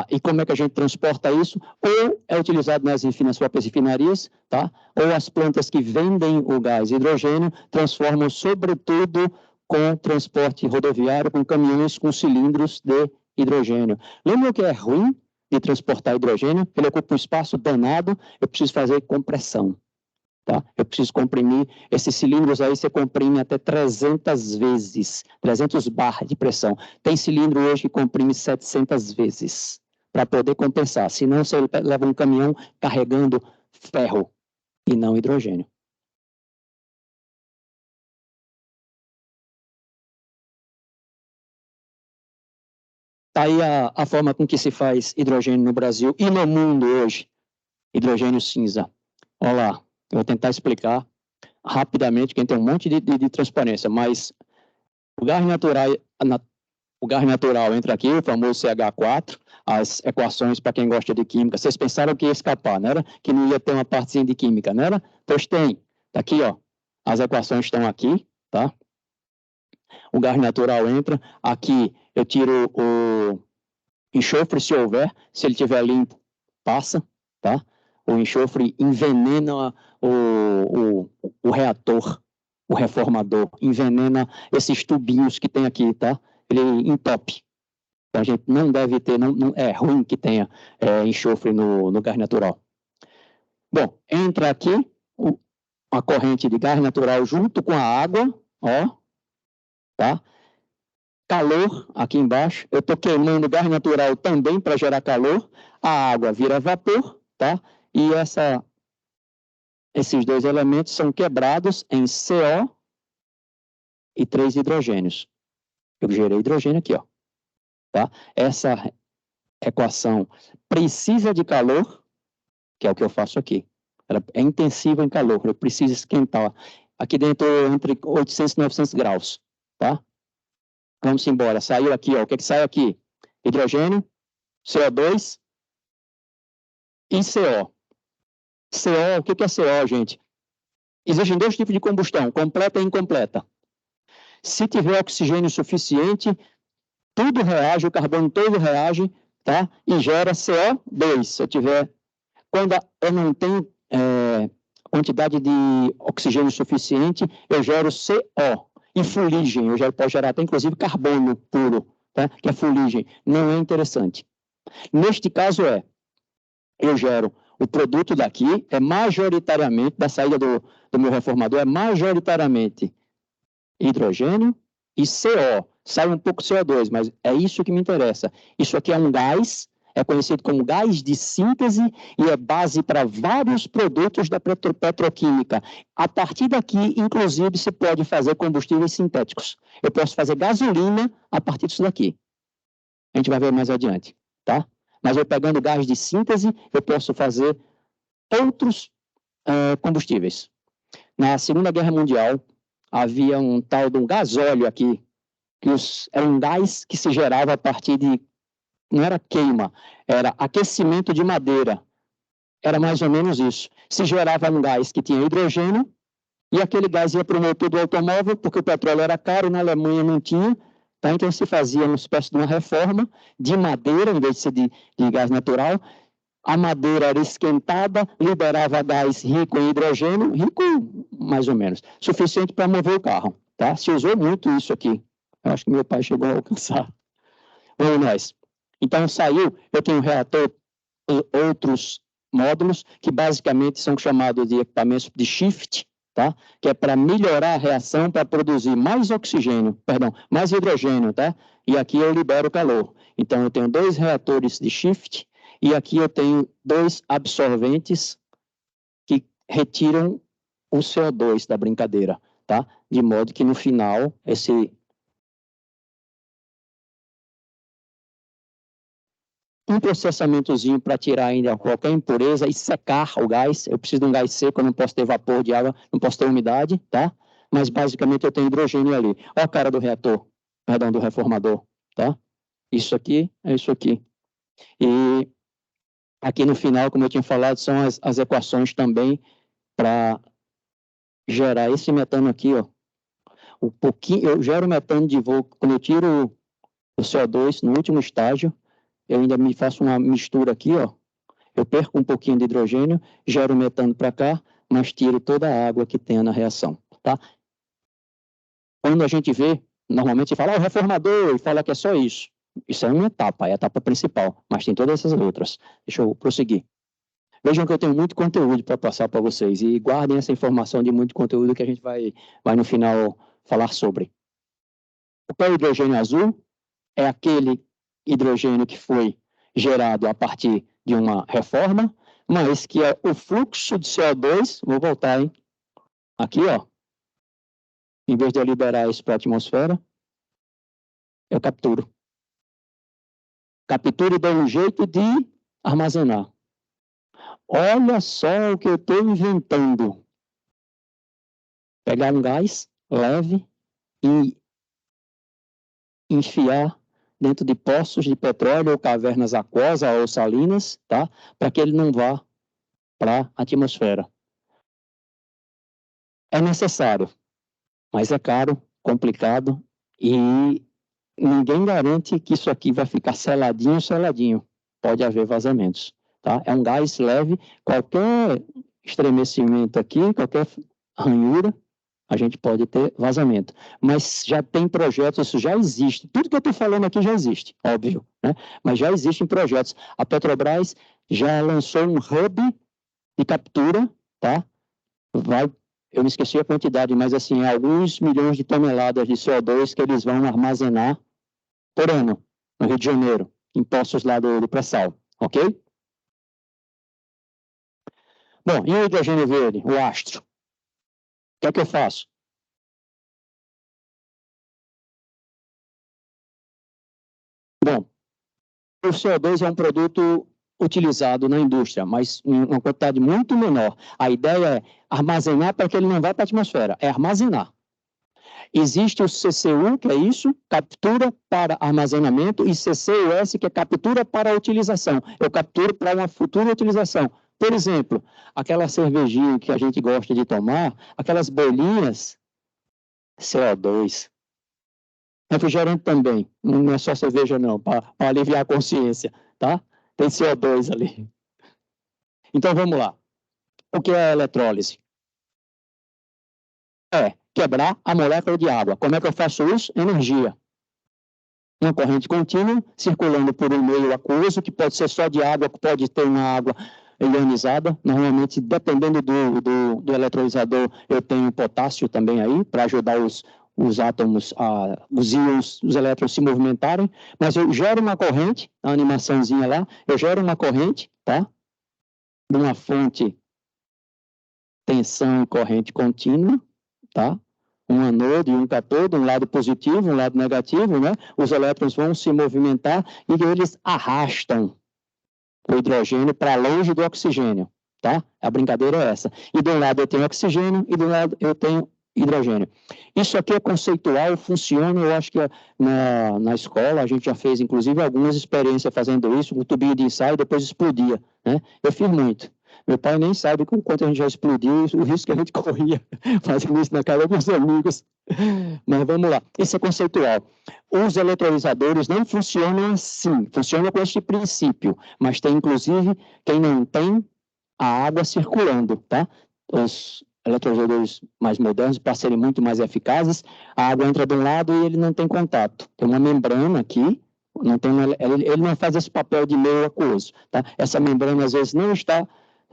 E como é que a gente transporta isso? Ou é utilizado nas próprias refinarias, tá? Ou as plantas que vendem o gás hidrogênio transformam, sobretudo, com transporte rodoviário, com caminhões com cilindros de hidrogênio. Lembra que é ruim de transportar hidrogênio? Ele ocupa um espaço danado, eu preciso fazer compressão. Tá? Eu preciso comprimir, esses cilindros aí você comprime até 300 vezes, 300 bar de pressão. Tem cilindro hoje que comprime 700 vezes, para poder compensar, senão você leva um caminhão carregando ferro e não hidrogênio. Está aí a forma com que se faz hidrogênio no Brasil e no mundo hoje, hidrogênio cinza. Olha lá, eu vou tentar explicar rapidamente, quem tem um monte de transparência, mas o gás natural entra aqui, o famoso CH4, as equações para quem gosta de química. Vocês pensaram que ia escapar, não era? Que não ia ter uma partezinha de química, não era? Pois tem. Está aqui, ó. As equações estão aqui, tá? O gás natural entra. Aqui eu tiro o enxofre, se houver. Se ele estiver limpo, passa, tá? O enxofre envenena o reator, o reformador, envenena esses tubinhos que tem aqui, tá? Ele entope. Então, a gente não deve ter, não é ruim que tenha enxofre no gás natural. Bom, entra aqui a corrente de gás natural junto com a água, ó, tá? Calor aqui embaixo, eu estou queimando gás natural também para gerar calor, a água vira vapor, tá? E esses dois elementos são quebrados em CO e 3 hidrogênios. Eu gerei hidrogênio aqui, ó. Tá? Essa equação precisa de calor, que é o que eu faço aqui. Ela é intensiva em calor, eu preciso esquentar. Aqui dentro entre 800 e 900 graus, tá? Vamos embora. Saiu aqui, ó. O que que sai aqui? Hidrogênio, CO2 e CO. CO, o que que é CO, gente? Existem dois tipos de combustão, completa e incompleta. Se tiver oxigênio suficiente, tudo reage, o carbono todo reage, tá? E gera CO2. Se eu tiver... Quando eu não tenho quantidade de oxigênio suficiente, eu gero CO. E fuligem, eu posso gerar até, inclusive, carbono puro, tá? Que é fuligem. Não é interessante. Neste caso eu gero o produto daqui, majoritariamente, da saída do meu reformador, majoritariamente hidrogênio e CO. Sai um pouco CO2, mas é isso que me interessa. Isso aqui é um gás, É conhecido como gás de síntese e é base para vários produtos da petroquímica. A partir daqui, inclusive, se pode fazer combustíveis sintéticos. Eu posso fazer gasolina a partir disso daqui. A gente vai ver mais adiante, tá? Mas eu pegando gás de síntese, eu posso fazer outros combustíveis. Na Segunda Guerra Mundial, havia um tal de um gasóleo aqui, que era um gás que se gerava a partir de, não era queima, era aquecimento de madeira. Era mais ou menos isso. Se gerava um gás que tinha hidrogênio, e aquele gás ia para o motor do automóvel, porque o petróleo era caro, na Alemanha não tinha, tá? Então se fazia uma espécie de uma reforma de madeira, em vez de ser de gás natural. A madeira era esquentada, liberava gás rico em hidrogênio, rico mais ou menos, suficiente para mover o carro, tá? Se usou muito isso aqui. Eu acho que meu pai chegou a alcançar. Vamos nós. Então saiu, eu tenho um reator, outros módulos, que basicamente são chamados de equipamentos de shift, tá? Que é para melhorar a reação, para produzir mais oxigênio, perdão, mais hidrogênio, tá? E aqui eu libero calor. Então eu tenho 2 reatores de shift, e aqui eu tenho 2 absorventes que retiram o CO2 da brincadeira, tá? De modo que no final, um processamentozinho para tirar ainda qualquer impureza e secar o gás. Eu preciso de um gás seco, eu não posso ter vapor de água, não posso ter umidade, tá? Mas basicamente eu tenho hidrogênio ali. Olha a cara do reator, perdão, do reformador, tá? Isso aqui é isso aqui. E aqui no final, como eu tinha falado, são as equações também para gerar esse metano aqui, ó. Eu gero metano de volta, quando eu tiro o CO2 no último estágio, eu ainda me faço uma mistura aqui, ó. Eu perco um pouquinho de hidrogênio, gero metano para cá, mas tiro toda a água que tem na reação, tá? Quando a gente vê, normalmente fala, o reformador, e fala que é só isso. Isso é uma etapa, é a etapa principal, mas tem todas essas outras. Deixa eu prosseguir. Vejam que eu tenho muito conteúdo para passar para vocês, e guardem essa informação de muito conteúdo que a gente vai no final falar sobre. O que é o hidrogênio azul? É aquele hidrogênio que foi gerado a partir de uma reforma, mas que é o fluxo de CO2, vou voltar, hein? Aqui, ó, em vez de eu liberar isso para a atmosfera, eu capturo. Capturo e dou um jeito de armazenar. Olha só o que eu estou inventando. Pegar um gás leve e enfiar dentro de poços de petróleo ou cavernas aquosas ou salinas, tá? Para que ele não vá para a atmosfera. É necessário, mas é caro, complicado e ninguém garante que isso aqui vai ficar seladinho. Pode haver vazamentos, tá? É um gás leve, qualquer estremecimento aqui, qualquer ranhura, a gente pode ter vazamento. Mas já tem projetos, isso já existe. Tudo que eu estou falando aqui já existe, óbvio, né? Mas já existem projetos. A Petrobras já lançou um hub de captura, tá? Eu me esqueci a quantidade, mas assim, alguns milhões de toneladas de CO2 que eles vão armazenar por ano, no Rio de Janeiro, em poços lá do pré-sal, ok? Bom, e o hidrogênio verde, o astro? O que é que eu faço? Bom, o CO2 é um produto utilizado na indústria, mas em uma quantidade muito menor. A ideia é armazenar para que ele não vá para a atmosfera, é armazenar. Existe o CCU, que é isso, captura para armazenamento, e CCUS, que é captura para utilização. Eu capturo para uma futura utilização. Por exemplo, aquela cervejinha que a gente gosta de tomar, aquelas bolinhas, CO2. Refrigerante também, não é só cerveja não, para aliviar a consciência, tá? Tem CO2 ali. Então, vamos lá. O que é a eletrólise? É quebrar a molécula de água. Como é que eu faço isso? Energia. Uma corrente contínua, circulando por um meio aquoso, que pode ser só de água, que pode ter uma água ionizada. Normalmente, dependendo do eletrolisador, eu tenho potássio também aí, para ajudar os os átomos, os íons, os elétrons se movimentarem, mas eu gero uma corrente, a animaçãozinha lá, eu gero uma corrente, tá? De uma fonte tensão e corrente contínua, tá? Um anodo e um cátodo, um lado positivo, um lado negativo, né? Os elétrons vão se movimentar e eles arrastam o hidrogênio para longe do oxigênio, tá? A brincadeira é essa. E de um lado eu tenho oxigênio e do lado eu tenho hidrogênio. Isso aqui é conceitual, funciona, eu acho que na escola a gente já fez, inclusive, algumas experiências fazendo isso, um tubinho de ensaio, depois explodia, né? Eu fiz muito. Meu pai nem sabe com quanto a gente já explodiu, o risco que a gente corria fazendo isso na casa dos amigos. Mas vamos lá, isso é conceitual. Os eletrolisadores não funcionam assim, funcionam com este princípio, mas tem, inclusive, quem não tem a água circulando, tá? Os eletrolisadores mais modernos, para serem muito mais eficazes, a água entra de um lado e ele não tem contato. Tem uma membrana aqui, ele não faz esse papel de meio aquoso, tá? Essa membrana, às vezes, não está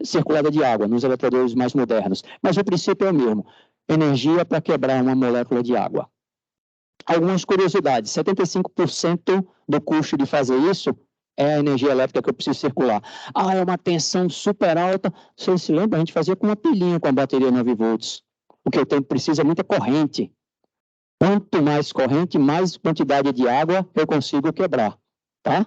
circulada de água nos eletrodos mais modernos, mas o princípio é o mesmo, energia para quebrar uma molécula de água. Algumas curiosidades, 75% do custo de fazer isso é a energia elétrica que eu preciso circular. É uma tensão super alta, vocês se lembram? A gente fazia com uma pilhinha com a bateria 9 volts. O que eu tenho precisa é muita corrente. Quanto mais corrente, mais quantidade de água eu consigo quebrar, tá?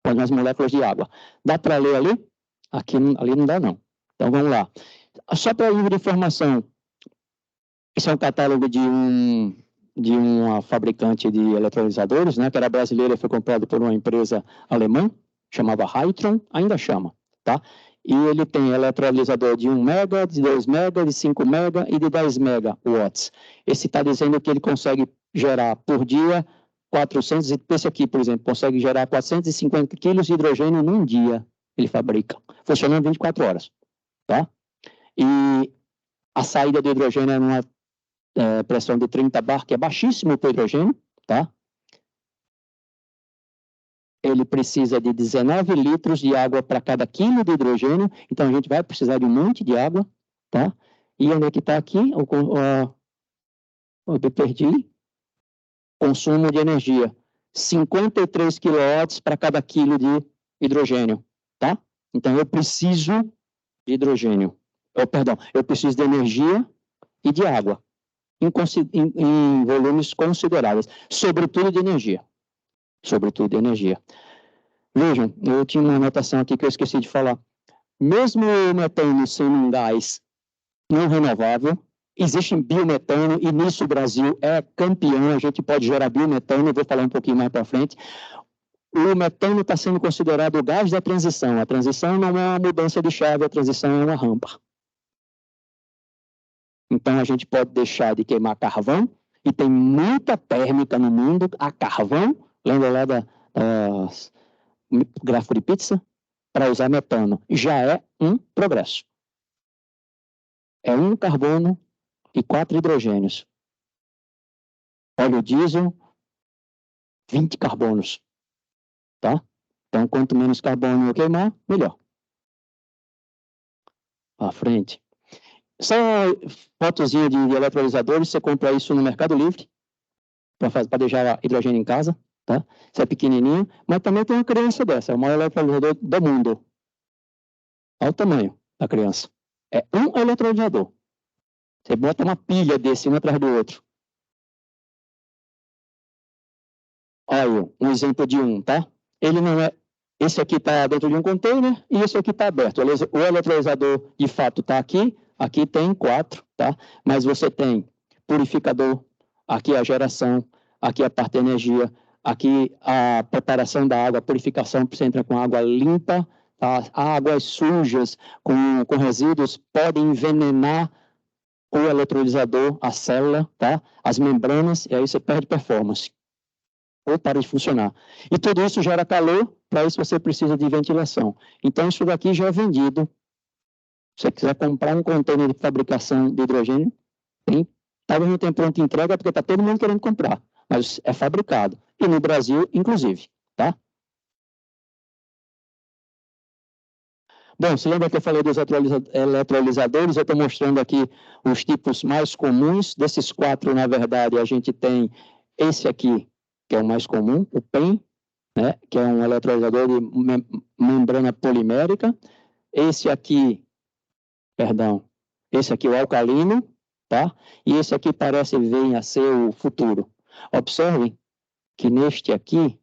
Com as moléculas de água. Dá para ler ali? Aqui, ali não dá, não. Então, vamos lá. Só para livre de informação, esse é um catálogo de uma fabricante de eletrolisadores, né, que era brasileira e foi comprado por uma empresa alemã, chamava Hytron, ainda chama, tá? E ele tem eletrolisador de 1 mega, de 2 mega, de 5 mega e de 10 megawatts. Esse está dizendo que ele consegue gerar por dia 400, esse aqui, por exemplo, consegue gerar 450 quilos de hidrogênio num dia. Ele fabrica, funcionando 24 horas, tá? E a saída do hidrogênio é numa pressão de 30 bar, que é baixíssimo para o hidrogênio, tá? Ele precisa de 19 litros de água para cada quilo de hidrogênio, então a gente vai precisar de um monte de água, tá? E onde é que está aqui? Eu perdi. Consumo de energia, 53 kW para cada quilo de hidrogênio, tá? Então, eu preciso de hidrogênio. Eu preciso de energia e de água, em volumes consideráveis, sobretudo de energia. Sobretudo de energia. Vejam, eu tinha uma anotação aqui que eu esqueci de falar. Mesmo o metano sendo um gás não renovável, existe biometano, e nisso o Brasil é campeão, a gente pode gerar biometano, eu vou falar um pouquinho mais para frente. O metano está sendo considerado o gás da transição. A transição não é uma mudança de chave, a transição é uma rampa. Então, a gente pode deixar de queimar carvão, e tem muita térmica no mundo a carvão, lembra lá da gráfico de pizza? Para usar metano. Já é um progresso. É um carbono e 4 hidrogênios. Óleo diesel, 20 carbonos. Tá? Então, quanto menos carbono eu queimar, melhor. À frente. Só fotozinha de eletrolisadores, você compra isso no Mercado Livre, para deixar hidrogênio em casa, tá? Isso é pequenininho, mas também tem uma criança dessa, é o maior eletrolisador do mundo. Olha o tamanho da criança. É um eletrolisador. Você bota uma pilha desse um atrás do outro. Olha, um exemplo de um, tá? Ele não é... Esse aqui está dentro de um container e esse aqui está aberto. O eletrolisador, de fato, está aqui. Aqui tem 4, tá? Mas você tem purificador, aqui a geração, aqui a parte de energia, aqui a preparação da água, a purificação, você entra com água limpa, tá? Águas sujas com resíduos podem envenenar o eletrolisador, a célula, tá? As membranas, e aí você perde performance. Ou para de funcionar. E tudo isso gera calor, para isso você precisa de ventilação. Então, isso daqui já é vendido. Se você quiser comprar um container de fabricação de hidrogênio, talvez não tenha pronta entrega, porque está todo mundo querendo comprar, mas é fabricado. E no Brasil, inclusive, tá? Bom, se lembra que eu falei dos eletrolisadores? Eu estou mostrando aqui os tipos mais comuns. Desses 4, na verdade, a gente tem esse aqui, que é o mais comum, o PEM, né, que é um eletrolisador de membrana polimérica. Esse aqui, perdão, esse aqui é o alcalino, tá? E esse aqui parece vir a ser o futuro. Observem que neste aqui,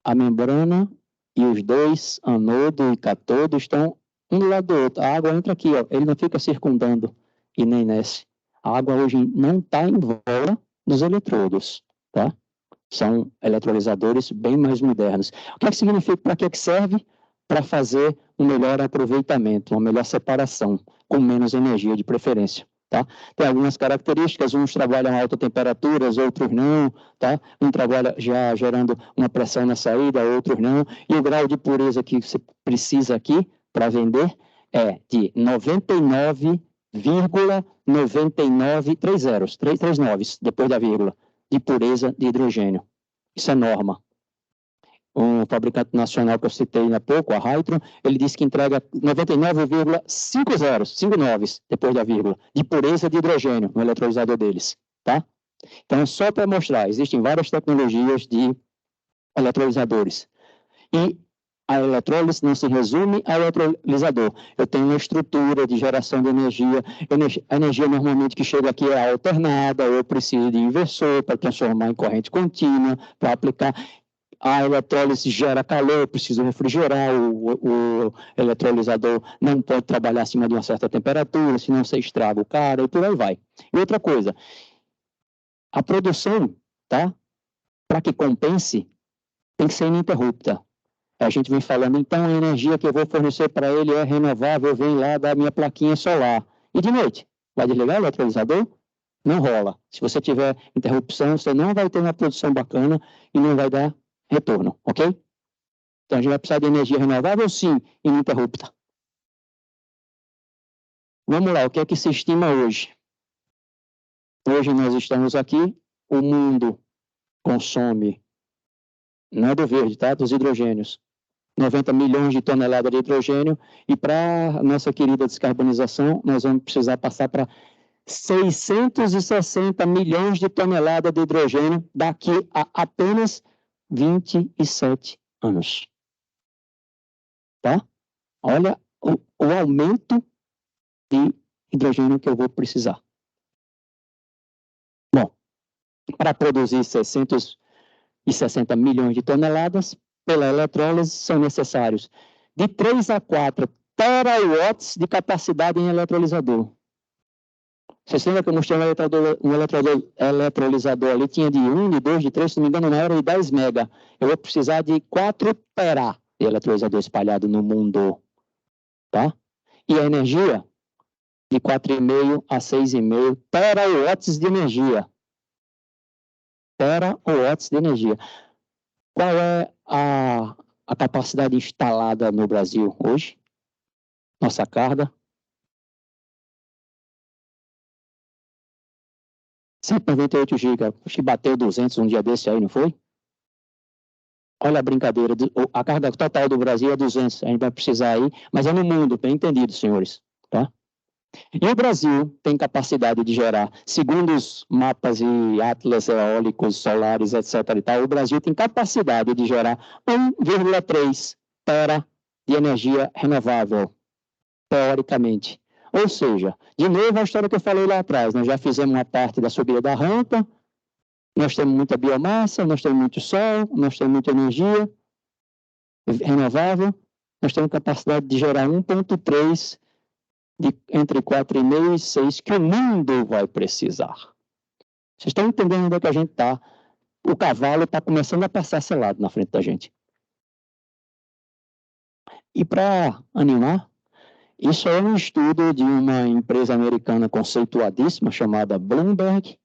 a membrana e os dois, anodo e catodo, estão um do lado do outro. A água entra aqui, ó, ele não fica circundando e nem desce. A água hoje não está em volta dos eletrodos, tá? São eletrolisadores bem mais modernos. O que é que significa? Para que serve? Para fazer um melhor aproveitamento, uma melhor separação, com menos energia de preferência. Tá? Tem algumas características, uns trabalham a altas temperaturas, outros não, tá? Um trabalha já gerando uma pressão na saída, outros não, e o grau de pureza que você precisa aqui para vender é de 99,99, três noves, depois da vírgula, de pureza de hidrogênio. Isso é norma. Um fabricante nacional que eu citei há pouco, a Hytron, ele disse que entrega 99,50, noves, depois da vírgula, de pureza de hidrogênio no eletrolisador deles, tá? Então, só para mostrar, existem várias tecnologias de eletrolisadores. E a eletrólise não se resume ao eletrolisador. Eu tenho uma estrutura de geração de energia. A energia normalmente que chega aqui é alternada, eu preciso de inversor para transformar em corrente contínua, para aplicar. A eletrólise gera calor, eu preciso refrigerar, o eletrolisador não pode trabalhar acima de uma certa temperatura, senão você estraga o cara e por aí vai. E outra coisa, a produção, tá? Para que compense, tem que ser ininterrupta. A gente vem falando, então a energia que eu vou fornecer para ele é renovável, vem lá da minha plaquinha solar. E de noite, vai desligar o eletrolisador? Não rola. Se você tiver interrupção, você não vai ter uma produção bacana e não vai dar retorno, ok? Então a gente vai precisar de energia renovável, sim, ininterrupta. Vamos lá, o que é que se estima hoje? Hoje nós estamos aqui, o mundo consome, não é do verde, tá? Dos hidrogênios. 90 milhões de toneladas de hidrogênio, e para a nossa querida descarbonização, nós vamos precisar passar para 660 milhões de toneladas de hidrogênio daqui a apenas 27 anos. Tá? Olha o aumento de hidrogênio que eu vou precisar. Bom, para produzir 660 milhões de toneladas, pela eletrólise, são necessários de 3 a 4 terawatts de capacidade em eletrolisador. Vocês lembram que eu mostrei um eletrolisador ali, tinha de 1, de 2, de 3, se não me engano, na era de 10 mega. Eu vou precisar de 4 terá de eletrolisador espalhado no mundo. Tá? E a energia? De 4,5 a 6,5 terawatts de energia. Terawatts de energia. Qual é a capacidade instalada no Brasil hoje? Nossa carga? 198 GB. Acho que bateu 200 um dia desse aí, não foi? Olha a brincadeira. A carga total do Brasil é 200. A gente vai precisar aí, mas é no mundo, bem entendido, senhores. Tá? E o Brasil tem capacidade de gerar, segundo os mapas e atlas eólicos, solares, etc. e tal, o Brasil tem capacidade de gerar 1,3 tera de energia renovável, teoricamente. Ou seja, de novo a história que eu falei lá atrás, nós já fizemos uma parte da subida da rampa, nós temos muita biomassa, nós temos muito sol, nós temos muita energia renovável, nós temos capacidade de gerar 1,3 entre 4,5 e 6 que o mundo vai precisar. Vocês estão entendendo onde é que a gente está? O cavalo está começando a passar selado na frente da gente. E para animar, isso é um estudo de uma empresa americana conceituadíssima chamada Bloomberg,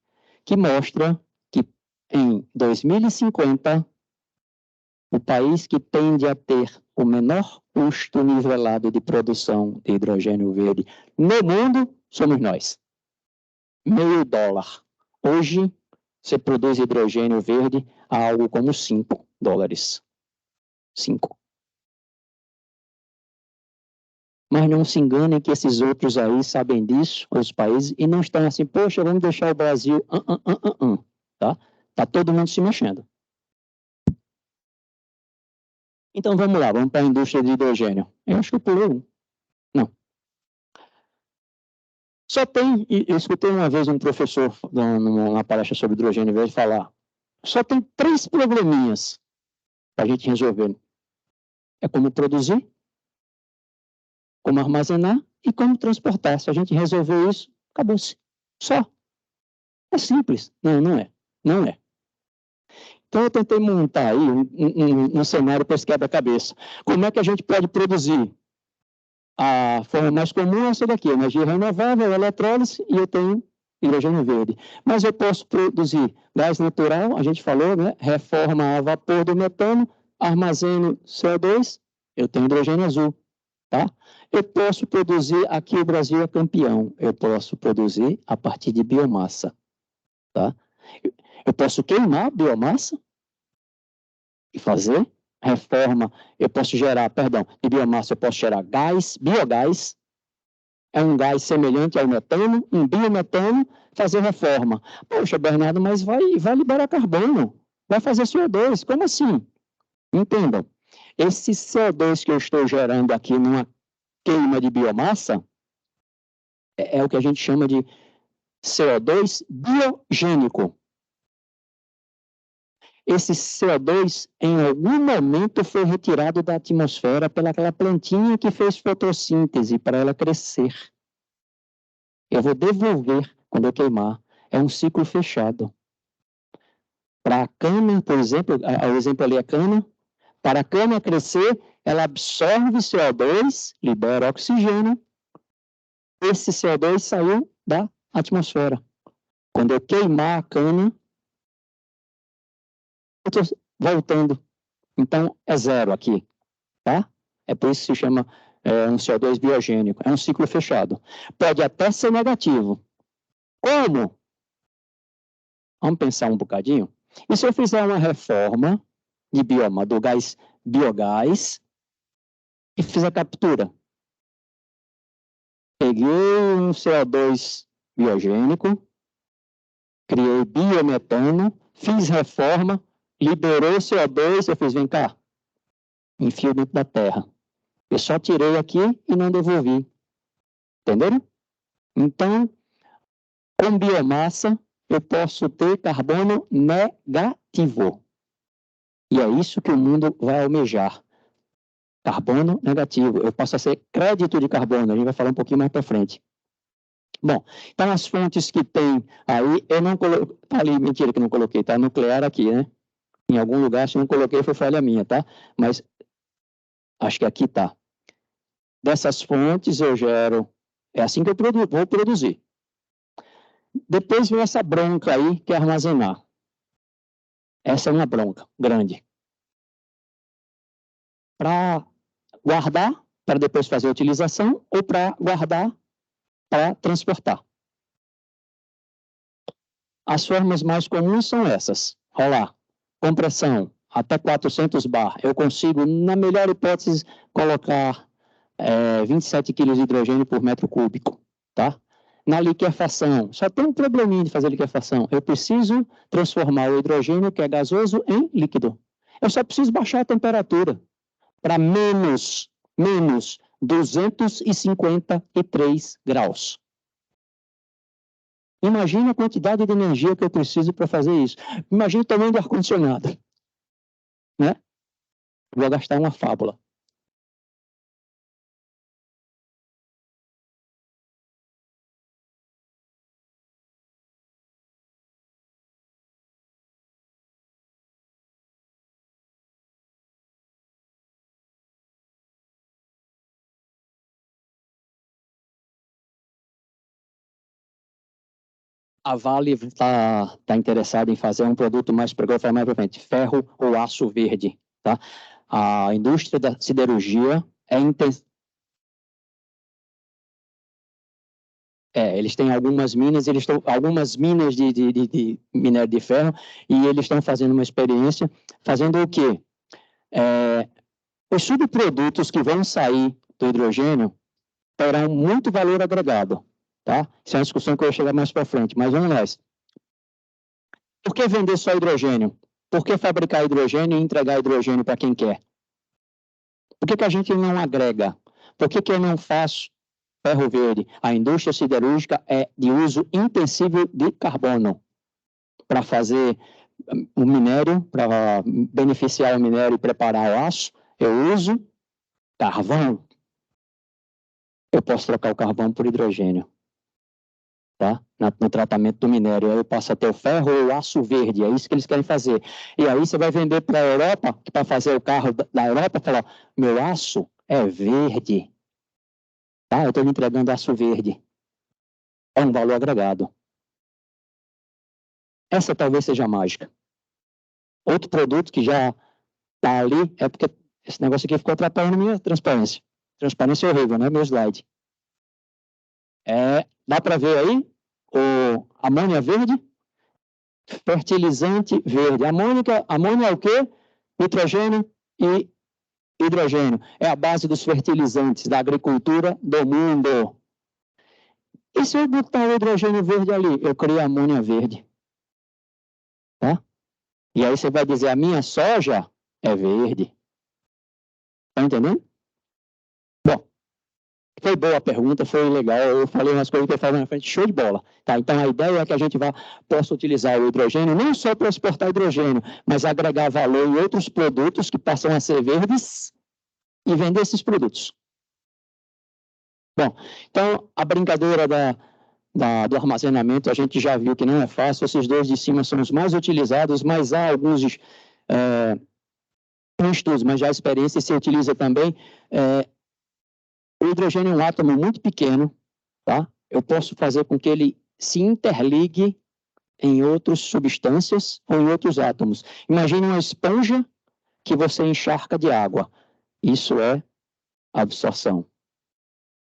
que mostra que em 2050, o país que tende a ter o menor custo nivelado de produção de hidrogênio verde no mundo somos nós. $0,5. Hoje, você produz hidrogênio verde a algo como $5. 5. Mas não se enganem que esses outros aí sabem disso, os países, e não estão assim, poxa, vamos deixar o Brasil, tá? Tá todo mundo se mexendo. Então, vamos lá, vamos para a indústria de hidrogênio. Eu acho que eu pulei um. Não. Só tem, eu escutei uma vez um professor numa palestra sobre hidrogênio verde falar, só tem 3 probleminhas para a gente resolver. É como produzir, como armazenar e como transportar. Se a gente resolver isso, acabou-se. Só. É simples. Não, não é. Não é. Então, eu tentei montar aí um cenário para esse quebra-cabeça. Como é que a gente pode produzir? A forma mais comum é essa daqui, energia renovável, eletrólise, e eu tenho hidrogênio verde. Mas eu posso produzir gás natural, a gente falou, né? Reforma a vapor do metano, armazeno CO2, eu tenho hidrogênio azul, tá? Eu posso produzir, aqui o Brasil é campeão, eu posso produzir a partir de biomassa, tá? Eu posso queimar biomassa e fazer reforma, eu posso gerar, perdão, de biomassa eu posso gerar gás, biogás, é um gás semelhante ao metano, um biometano, fazer reforma. Poxa, Bernardo, mas vai liberar carbono, vai fazer CO2, como assim? Entendam, esse CO2 que eu estou gerando aqui numa queima de biomassa é o que a gente chama de CO2 biogênico. Esse CO2, em algum momento, foi retirado da atmosfera pelaquela plantinha que fez fotossíntese para ela crescer. Eu vou devolver quando eu queimar. É um ciclo fechado. Para a cana, por exemplo, o exemplo ali é cana. Para a cana crescer, ela absorve CO2, libera oxigênio. Esse CO2 saiu da atmosfera. Quando eu queimar a cana, eu estou voltando. Então, é zero aqui, tá? É por isso que se chama um CO2 biogênico. É um ciclo fechado. Pode até ser negativo. Como? Vamos pensar um bocadinho? E se eu fizer uma reforma de bioma, do gás biogás, e fizer captura? Peguei um CO2 biogênico, criei biometano, fiz reforma, liberou CO2, eu fiz, vem cá, enfio dentro da terra. Eu só tirei aqui e não devolvi. Entenderam? Então, com biomassa, eu posso ter carbono negativo. E é isso que o mundo vai almejar. Carbono negativo. Eu passo a ser crédito de carbono. A gente vai falar um pouquinho mais para frente. Bom, então as fontes que tem aí, eu não coloquei... Tá ali, mentira que não coloquei, tá? Nuclear aqui, né? Em algum lugar, se não coloquei, foi falha minha, tá? Mas acho que aqui tá. Dessas fontes eu gero... É assim que eu vou produzir. Depois vem essa bronca aí, que é armazenar. Essa é uma bronca grande. Para guardar, para depois fazer a utilização, ou para guardar, para transportar. As formas mais comuns são essas. Rolar, compressão, até 400 bar. Eu consigo, na melhor hipótese, colocar 27 kg de hidrogênio por metro cúbico, tá? Na liquefação, só tem um probleminha de fazer liquefação. Eu preciso transformar o hidrogênio, que é gasoso, em líquido. Eu só preciso baixar a temperatura para menos 253 graus. Imagina a quantidade de energia que eu preciso para fazer isso. Imagina o tamanho do ar-condicionado. Né? Vou gastar uma fábula. A Vale está interessada em fazer um produto mais para frente, ferro ou aço verde. Tá? A indústria da siderurgia eles têm algumas minas, algumas minas de minério de ferro, e eles estão fazendo uma experiência, fazendo o quê? Os subprodutos que vão sair do hidrogênio, terão muito valor agregado, tá? Isso é uma discussão que eu vou chegar mais para frente, mas vamos nessa. Por que vender só hidrogênio? Por que fabricar hidrogênio e entregar hidrogênio para quem quer? Por que a gente não agrega? Por que eu não faço ferro verde? A indústria siderúrgica é de uso intensivo de carbono para fazer o minério, para beneficiar o minério e preparar o aço. Eu uso carvão. Eu posso trocar o carvão por hidrogênio, tá? No tratamento do minério. Aí eu passo a ter o ferro ou o aço verde. É isso que eles querem fazer. E aí você vai vender para a Europa, que para fazer o carro da Europa, falar, meu aço é verde. Tá? Eu estou lhe entregando aço verde. É um valor agregado. Essa talvez seja a mágica. Outro produto que já está ali é porque esse negócio aqui ficou atrapalhando minha transparência. Transparência é horrível, né? Meu slide. Dá para ver aí o amônia verde, fertilizante verde. Amônia é o quê? Nitrogênio e hidrogênio. É a base dos fertilizantes da agricultura do mundo. E se eu botar o hidrogênio verde ali, eu crio a amônia verde. Tá? E aí você vai dizer, a minha soja é verde. Tá entendendo? Bom, foi boa a pergunta, foi legal. Eu falei umas coisas que eu falava na frente, show de bola. Tá? Então a ideia é que a gente possa utilizar o hidrogênio não só para exportar hidrogênio, mas agregar valor em outros produtos que passam a ser verdes e vender esses produtos. Bom, então a brincadeira do armazenamento, a gente já viu que não é fácil, esses dois de cima são os mais utilizados, mas há alguns estudos, mas já a experiência se utiliza também. O hidrogênio é um átomo muito pequeno, tá? Eu posso fazer com que ele se interligue em outras substâncias ou em outros átomos. Imagine uma esponja que você encharca de água. Isso é absorção.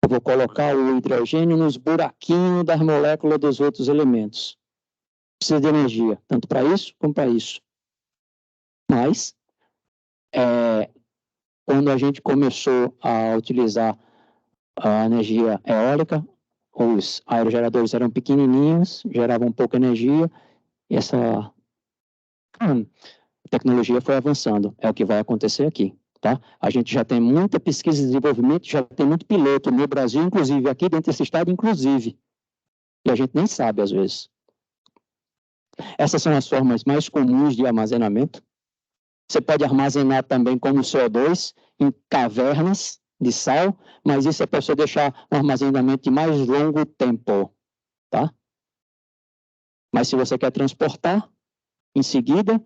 Eu vou colocar o hidrogênio nos buraquinhos das moléculas dos outros elementos. Precisa de energia, tanto para isso como para isso. Mas, quando a gente começou a utilizar a energia eólica, os aerogeradores eram pequenininhos, geravam pouca energia, e essa tecnologia foi avançando. É o que vai acontecer aqui. Tá? A gente já tem muita pesquisa e desenvolvimento, já tem muito piloto no Brasil, inclusive, aqui dentro desse estado, inclusive. E a gente nem sabe, às vezes. Essas são as formas mais comuns de armazenamento. Você pode armazenar também como CO2 em cavernas de sal, mas isso é para você deixar um armazenamento de mais longo tempo. Tá? Mas se você quer transportar, em seguida,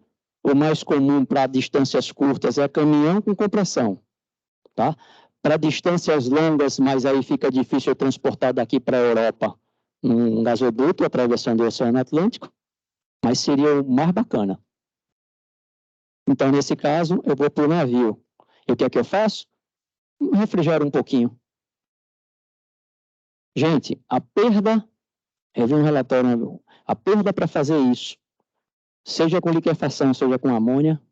o mais comum para distâncias curtas é caminhão com compressão. Tá? Para distâncias longas, mas aí fica difícil transportar daqui para a Europa num gasoduto atravessando o Oceano Atlântico, mas seria o mais bacana. Então, nesse caso, eu vou para o navio. E o que é que eu faço? Refrigero um pouquinho. Gente, eu vi um relatório, a perda para fazer isso, seja com liquefação, seja com amônia,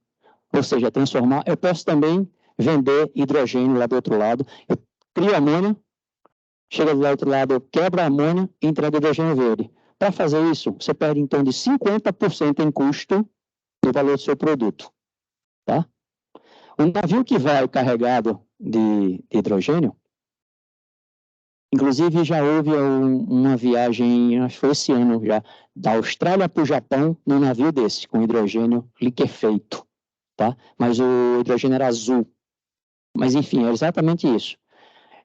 ou seja, transformar, eu posso também vender hidrogênio lá do outro lado. Eu crio amônia, chega do outro lado, eu quebro a amônia e entrego hidrogênio verde. Para fazer isso, você perde em torno de 50% em custo do valor do seu produto. Tá? O navio que vai carregado de hidrogênio, inclusive já houve uma viagem, acho que foi esse ano já, da Austrália para o Japão, num navio desse, com hidrogênio liquefeito. Tá? Mas o hidrogênio era azul. Mas, enfim, é exatamente isso.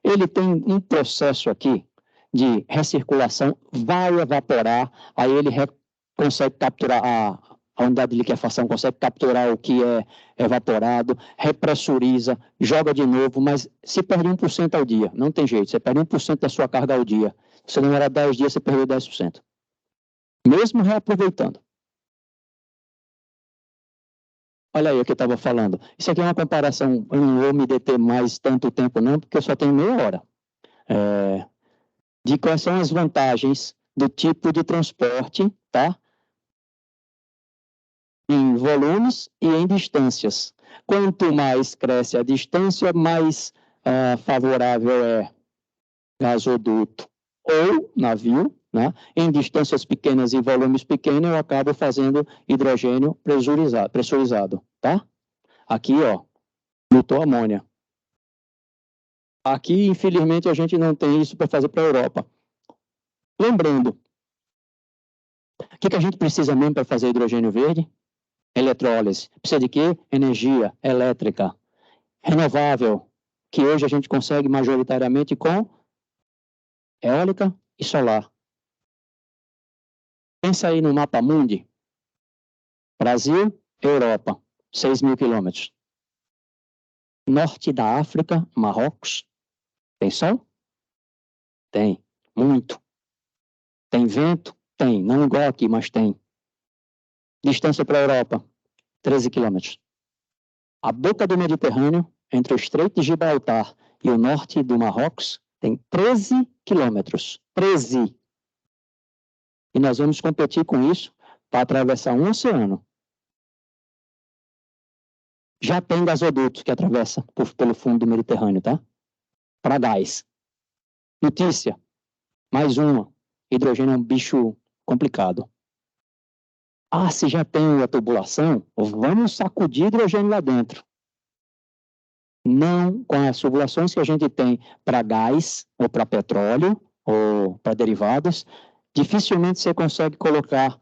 Ele tem um processo aqui de recirculação, vai evaporar, aí ele consegue capturar, a unidade de liquefação consegue capturar o que é evaporado, repressuriza, joga de novo, mas se perde 1% ao dia, não tem jeito, você perde 1% da sua carga ao dia. Se você demorar 10 dias, você perdeu 10%. Mesmo reaproveitando. Olha aí o que eu estava falando. Isso aqui é uma comparação, eu não vou me deter mais tanto tempo não, porque eu só tenho meia hora. De quais são as vantagens do tipo de transporte, tá? Em volumes e em distâncias. Quanto mais cresce a distância, mais favorável é gasoduto ou navio, né? Em distâncias pequenas e volumes pequenos, eu acabo fazendo hidrogênio pressurizado, tá? Aqui, ó, botou amônia. Aqui, infelizmente, a gente não tem isso para fazer para a Europa. Lembrando, o que a gente precisa mesmo para fazer hidrogênio verde? Eletrólise. Precisa de quê? Energia elétrica renovável, que hoje a gente consegue majoritariamente com eólica e solar. Pensa aí no mapa mundi. Brasil, Europa, 6.000 quilômetros. Norte da África, Marrocos. Tem sol? Tem. Muito. Tem vento? Tem. Não igual aqui, mas tem. Distância para a Europa, 13 quilômetros. A boca do Mediterrâneo, entre o Estreito de Gibraltar e o norte do Marrocos, tem 13 quilômetros. 13. E nós vamos competir com isso para atravessar um oceano. Já tem gasoduto que atravessa pelo fundo do Mediterrâneo, tá? Para gás. Notícia. Mais uma. Hidrogênio é um bicho complicado. Ah, se já tem a tubulação, vamos sacudir hidrogênio lá dentro. Não com as tubulações que a gente tem para gás, ou para petróleo, ou para derivados, dificilmente você consegue colocar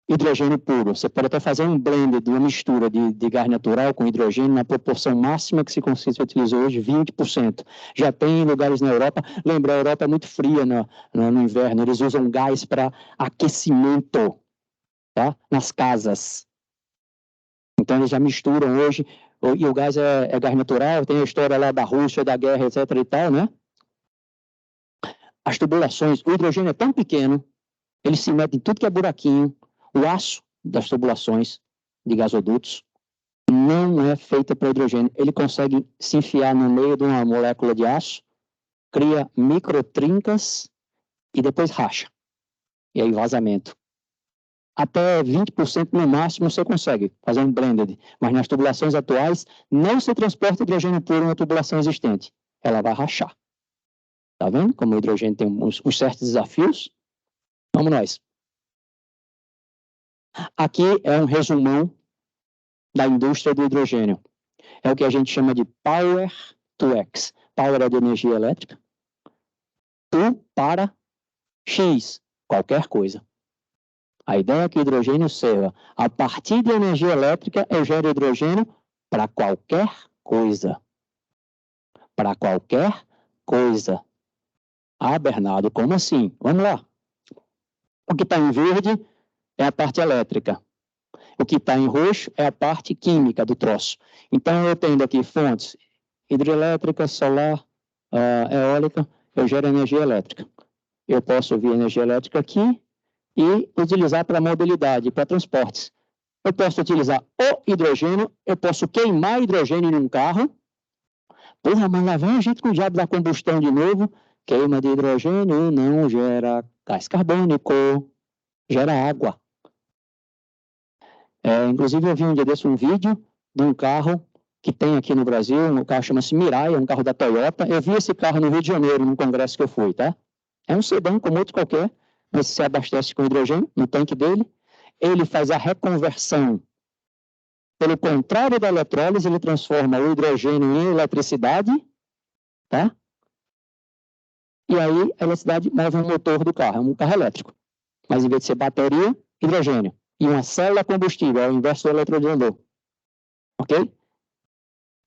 hidrogênio puro. Você pode até fazer um blend de uma mistura de gás natural com hidrogênio na proporção máxima que se utiliza hoje, 20%. Já tem lugares na Europa. Lembra, a Europa é muito fria no inverno. Eles usam gás para aquecimento, tá? Nas casas. Então, eles já misturam hoje. E o gás é gás natural. Tem a história lá da Rússia, da guerra, etc. e tal, né? As tubulações, o hidrogênio é tão pequeno, ele se mete em tudo que é buraquinho. O aço das tubulações de gasodutos não é feita para hidrogênio. Ele consegue se enfiar no meio de uma molécula de aço, cria microtrincas e depois racha. E aí vazamento. Até 20% no máximo você consegue fazer um blended. Mas nas tubulações atuais, não se transporta hidrogênio puro na tubulação existente. Ela vai rachar. Tá vendo como o hidrogênio tem uns certos desafios? Vamos nós. Aqui é um resumão da indústria do hidrogênio. É o que a gente chama de Power to X. Power é de energia elétrica. To para X, qualquer coisa. A ideia é que o hidrogênio seja, a partir de energia elétrica, eu gero hidrogênio para qualquer coisa. Para qualquer coisa. Ah, Bernardo, como assim? Vamos lá. O que está em verde é a parte elétrica. O que está em roxo é a parte química do troço. Então, eu tenho aqui fontes hidrelétrica, solar, eólica, eu gero energia elétrica. Eu posso vir energia elétrica aqui e utilizar para mobilidade, para transportes. Eu posso utilizar o hidrogênio, eu posso queimar hidrogênio em um carro. Porra, mas lá vem a gente com o diabo da combustão de novo. Queima de hidrogênio não gera gás carbônico, gera água. Inclusive, eu vi um dia desse um vídeo de um carro que tem aqui no Brasil, um carro chama-se Mirai, é um carro da Toyota. Eu vi esse carro no Rio de Janeiro, num congresso que eu fui, tá? É um sedã como outro qualquer, mas se abastece com hidrogênio no tanque dele. Ele faz a reconversão. Pelo contrário da eletrólise, ele transforma o hidrogênio em eletricidade, tá? E aí a eletricidade move o motor do carro, é um carro elétrico. Mas em vez de ser bateria, hidrogênio. E uma célula combustível, ao inverso do eletrodiador. Ok?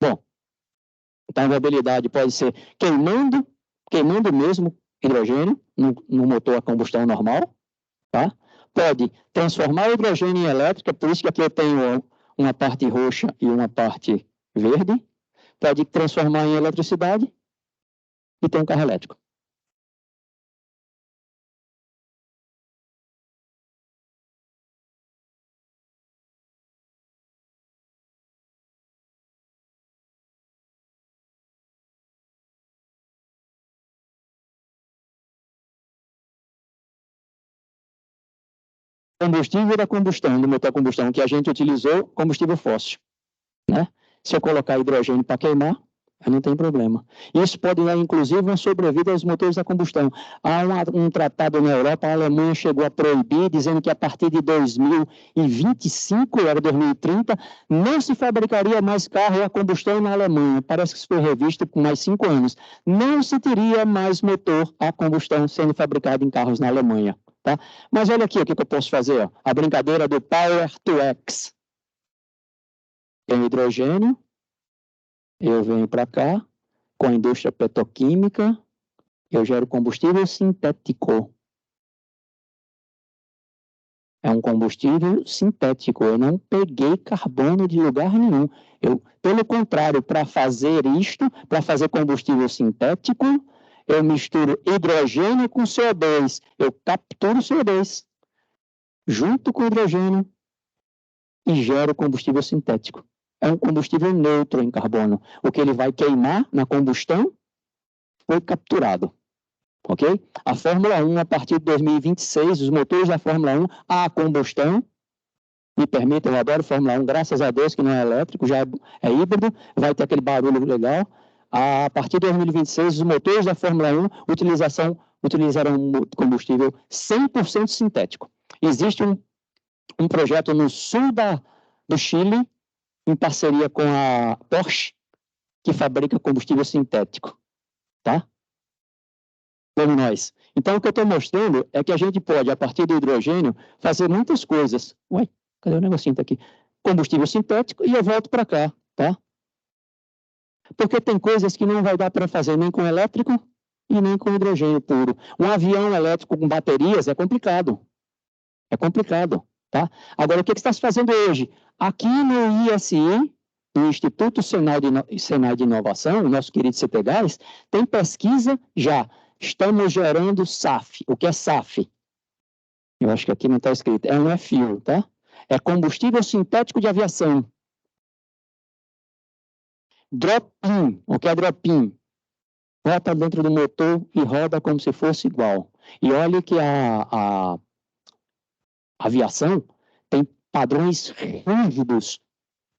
Bom, então a viabilidade pode ser queimando mesmo hidrogênio no motor a combustão normal, tá? Pode transformar o hidrogênio em elétrica, por isso que aqui eu tenho uma parte roxa e uma parte verde. Pode transformar em eletricidade e ter um carro elétrico. Combustível da combustão, do motor a combustão, que a gente utilizou, combustível fóssil. Né? Se eu colocar hidrogênio para queimar, Não tem problema. Isso pode dar, inclusive, uma sobrevida aos motores a combustão. Há um tratado na Europa, a Alemanha chegou a proibir, dizendo que a partir de 2025, era 2030, não se fabricaria mais carro a combustão na Alemanha. Parece que isso foi revisto por mais 5 anos. Não se teria mais motor a combustão sendo fabricado em carros na Alemanha. Tá? Mas olha aqui o que eu posso fazer. Ó. A brincadeira do Power to X. Tem hidrogênio. Eu venho para cá, com a indústria petroquímica, eu gero combustível sintético. É um combustível sintético, eu não peguei carbono de lugar nenhum. Pelo contrário, para fazer isto, para fazer combustível sintético, eu misturo hidrogênio com CO2. Eu capturo CO2 junto com hidrogênio e gero combustível sintético. É um combustível neutro em carbono. O que ele vai queimar na combustão foi capturado. Ok? A Fórmula 1, a partir de 2026, os motores da Fórmula 1 a combustão, me permitam, eu adoro Fórmula 1, graças a Deus que não é elétrico, já é híbrido, vai ter aquele barulho legal. A partir de 2026, os motores da Fórmula 1 utilizarão combustível 100% sintético. Existe um projeto no sul do Chile, em parceria com a Porsche, que fabrica combustível sintético, tá? Como nós. Então, o que eu estou mostrando é que a gente pode, a partir do hidrogênio, fazer muitas coisas. Ué, cadê o negocinho aqui? Combustível sintético e eu volto para cá, tá? Porque tem coisas que não vai dar para fazer nem com elétrico e nem com hidrogênio puro. Um avião elétrico com baterias é complicado. É complicado. Tá? Agora, o que está se fazendo hoje? Aqui no ISI, no Instituto Senai de Inovação, o nosso querido CTGAS, tem pesquisa já. Estamos gerando SAF. O que é SAF? Eu acho que aqui não está escrito. É um e-fuel, tá? É combustível sintético de aviação. Drop-in. O que é drop-in? Bota dentro do motor e roda como se fosse igual. E olha que a aviação tem padrões rígidos.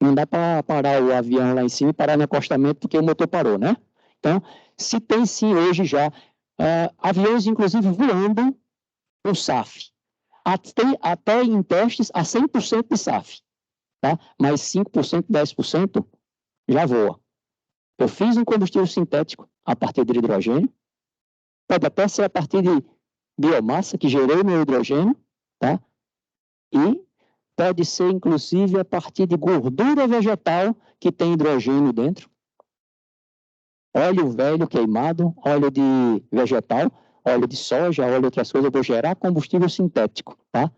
Não dá para parar o avião lá em cima e parar no acostamento porque o motor parou, né? Então, se tem sim hoje já aviões, inclusive, voando com SAF. Até em testes a 100% de SAF. Tá? Mas 5%, 10% já voa. Eu fiz um combustível sintético a partir de hidrogênio. Pode até ser a partir de biomassa, que gerei meu hidrogênio, tá? E pode ser, inclusive, a partir de gordura vegetal que tem hidrogênio dentro. Óleo velho queimado, óleo de vegetal, óleo de soja, óleo de outras coisas. Eu vou gerar combustível sintético, tá?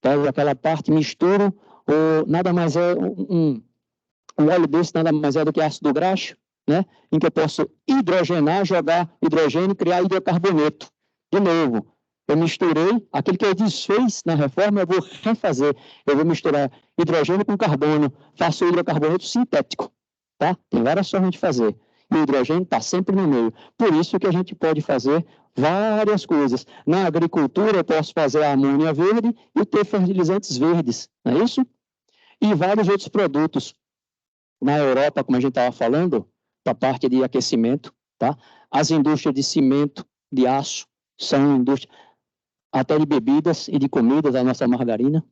Pego aquela parte, misturo, nada mais é um óleo desse, nada mais é do que ácido graxo, né? Em que eu posso hidrogenar, jogar hidrogênio e criar hidrocarboneto. De novo, eu misturei, aquilo que eu desfiz na reforma, eu vou refazer. Eu vou misturar hidrogênio com carbono, faço o hidrocarboneto sintético, tá? Tem várias formas de fazer. E o hidrogênio está sempre no meio. Por isso que a gente pode fazer várias coisas. Na agricultura, eu posso fazer a amônia verde e ter fertilizantes verdes, não é isso? E vários outros produtos. Na Europa, como a gente estava falando, para a parte de aquecimento, tá? As indústrias de cimento, de aço, são indústrias até de bebidas e de comidas, a nossa margarina,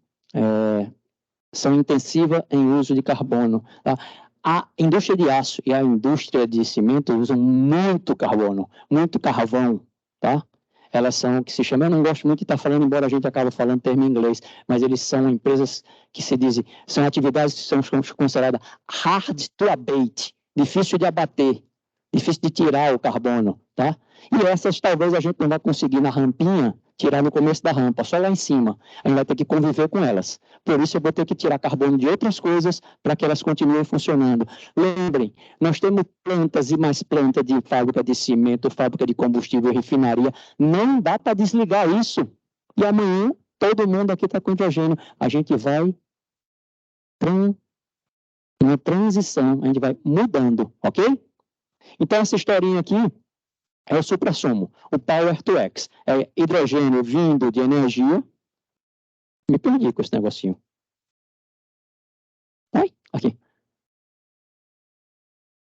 são intensivas em uso de carbono. Tá? A indústria de aço e a indústria de cimento usam muito carbono, muito carvão, tá? Elas são o que se chama, eu não gosto muito de estar falando, embora a gente acabe falando termo em inglês, mas eles são empresas que se dizem, são atividades que são consideradas hard to abate, difícil de abater, difícil de tirar o carbono, tá? E essas talvez a gente não vai conseguir na rampinha, tirar no começo da rampa, só lá em cima. A gente vai ter que conviver com elas. Por isso eu vou ter que tirar carbono de outras coisas para que elas continuem funcionando. Lembrem, nós temos plantas e mais plantas de fábrica de cimento, fábrica de combustível, refinaria. Não dá para desligar isso. E amanhã todo mundo aqui está com hidrogênio. A gente vai uma transição, a gente vai mudando, ok? Então essa historinha aqui é o suprassumo, o Power to X. É hidrogênio vindo de energia. Me perdi com esse negocinho. Ai, aqui.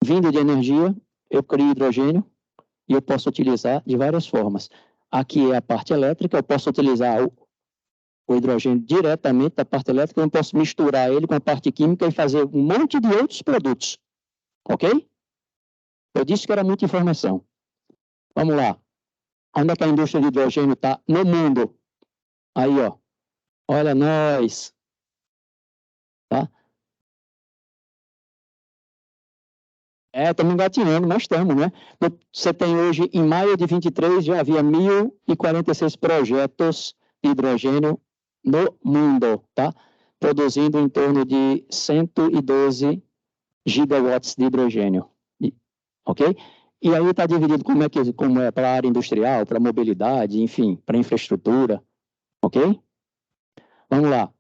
vindo de energia, eu crio hidrogênio e eu posso utilizar de várias formas. Aqui é a parte elétrica, eu posso utilizar o hidrogênio diretamente da parte elétrica, eu posso misturar ele com a parte química e fazer um monte de outros produtos. Ok? Eu disse que era muita informação. Vamos lá. Onde é que a indústria de hidrogênio está no mundo? Aí, ó. Olha nós. Tá? Estamos engatinhando, mas estamos, né? Você tem hoje, em maio de 23, já havia 1.046 projetos de hidrogênio no mundo, tá? Produzindo em torno de 112 gigawatts de hidrogênio, ok? E aí está dividido como é para a área industrial, para a mobilidade, enfim, para a infraestrutura, ok? Vamos lá.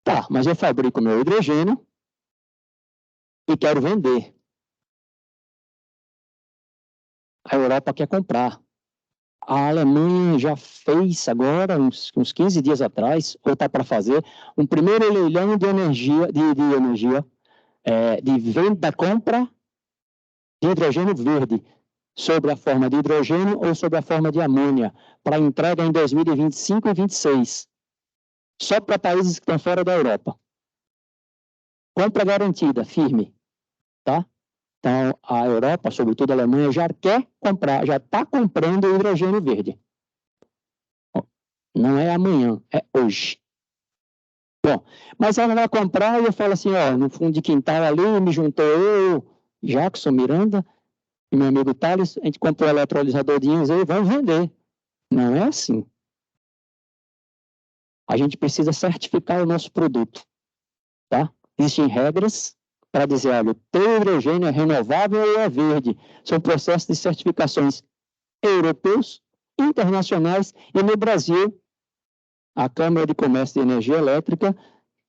Tá, mas eu fabrico meu hidrogênio e quero vender. A Europa quer comprar. A Alemanha já fez agora, uns 15 dias atrás, ou está para fazer, um primeiro leilão de energia, de venda, compra de hidrogênio verde, sobre a forma de hidrogênio ou sobre a forma de amônia, para entrega em 2025 e 2026, só para países que estão fora da Europa. Compra garantida, firme, tá? Então, a Europa, sobretudo a Alemanha, já quer comprar, já está comprando hidrogênio verde. Não é amanhã, é hoje. Bom, mas ela vai comprar e eu falo assim, ó, no fundo de quintal ali, me juntou eu, Jackson Miranda, e meu amigo Thales, a gente comprou um eletrolisador de íons e vamos vender. Não é assim. A gente precisa certificar o nosso produto, tá? Existem regras para dizer, olha, o teu hidrogênio é renovável ou é verde. São processos de certificações europeus, internacionais, e no Brasil, a Câmara de Comércio de Energia Elétrica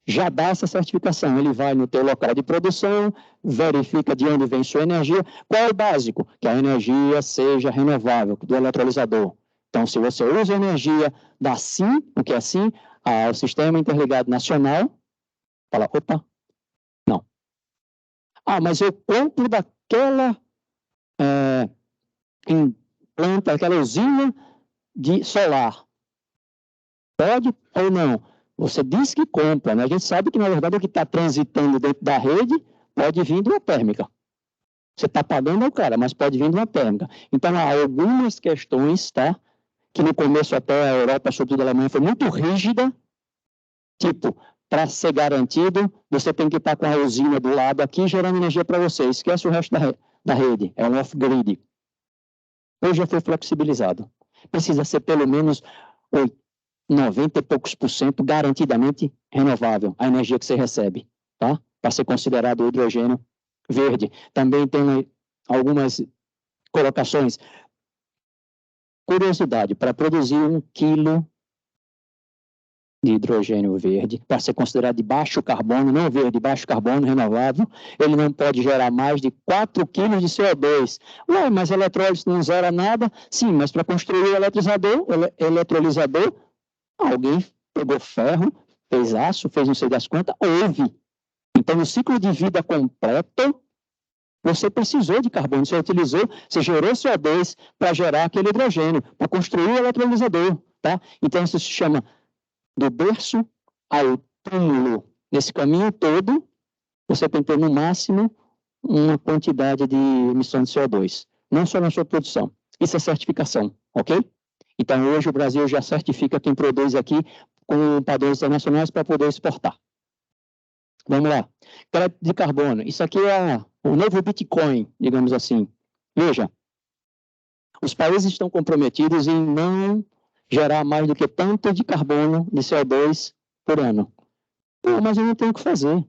já dá essa certificação. Ele vai no teu local de produção, verifica de onde vem sua energia. Qual é o básico? Que a energia seja renovável, do eletrolisador. Então, se você usa energia da SIM, o que é SIM? Ao Sistema Interligado Nacional, fala, opa, não. Ah, mas eu compro daquela planta, aquela usina de solar. Pode ou não? Você diz que compra, né? A gente sabe que, na verdade, o que está transitando dentro da rede pode vir de uma térmica. Você está pagando ao cara, mas pode vir de uma térmica. Então, há algumas questões, tá? Que no começo até a Europa, sobretudo a Alemanha, foi muito rígida. Tipo, para ser garantido, você tem que estar com a usina do lado aqui, gerando energia para você. Esquece o resto da rede. É um off-grid. Hoje já foi flexibilizado. Precisa ser pelo menos 90 e poucos % garantidamente renovável, a energia que você recebe, tá? Para ser considerado o hidrogênio verde. Também tem algumas colocações. Curiosidade, para produzir 1 quilo de hidrogênio verde, para ser considerado de baixo carbono, não verde, baixo carbono, renovável, ele não pode gerar mais de 4 quilos de CO2. Ué, mas eletrólise não zera nada? Sim, mas para construir o eletrolisador, alguém pegou ferro, fez aço, fez não sei das quantas, houve. Então, no ciclo de vida completo, você precisou de carbono, você utilizou, você gerou CO2 para gerar aquele hidrogênio, para construir o eletrolisador, tá? Então, isso se chama do berço ao túmulo. Nesse caminho todo, você tem que ter, no máximo, uma quantidade de emissão de CO2, não só na sua produção. Isso é certificação, ok? Então, hoje o Brasil já certifica quem produz aqui com padrões internacionais para poder exportar. Vamos lá. Crédito de carbono. Isso aqui é o novo Bitcoin, digamos assim. Veja, os países estão comprometidos em não gerar mais do que tanto de carbono, de CO2 por ano. Pô, mas eu não tenho o que fazer.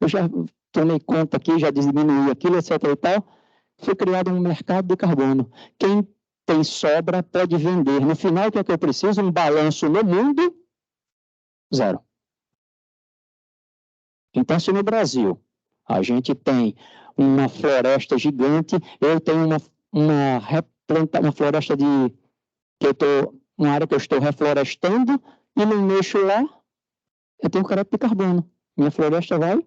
Eu já tomei conta aqui, já diminuí aquilo, etc. e tal. Foi criado um mercado de carbono. Quem tem sobra pode vender. No final, o que é que eu preciso? Um balanço no mundo, zero. Então, se no Brasil a gente tem uma floresta gigante, eu tenho uma floresta uma área que eu estou reflorestando e não mexo lá, eu tenho crédito de carbono. Minha floresta vai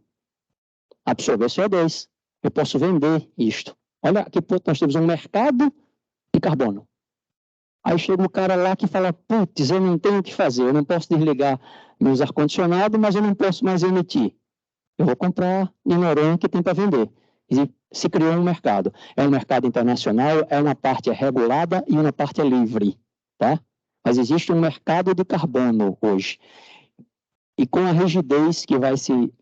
absorver CO2. eu posso vender isto. Olha, aqui nós temos um mercado de carbono. Aí chega o cara lá que fala, putz, eu não tenho o que fazer, eu não posso desligar meus ar-condicionados, mas eu não posso mais emitir. Eu vou comprar em Noronha que tem para vender. E se criou um mercado. É um mercado internacional, uma parte é regulada e uma parte é livre, tá? Mas existe um mercado de carbono hoje. E com a rigidez que vai se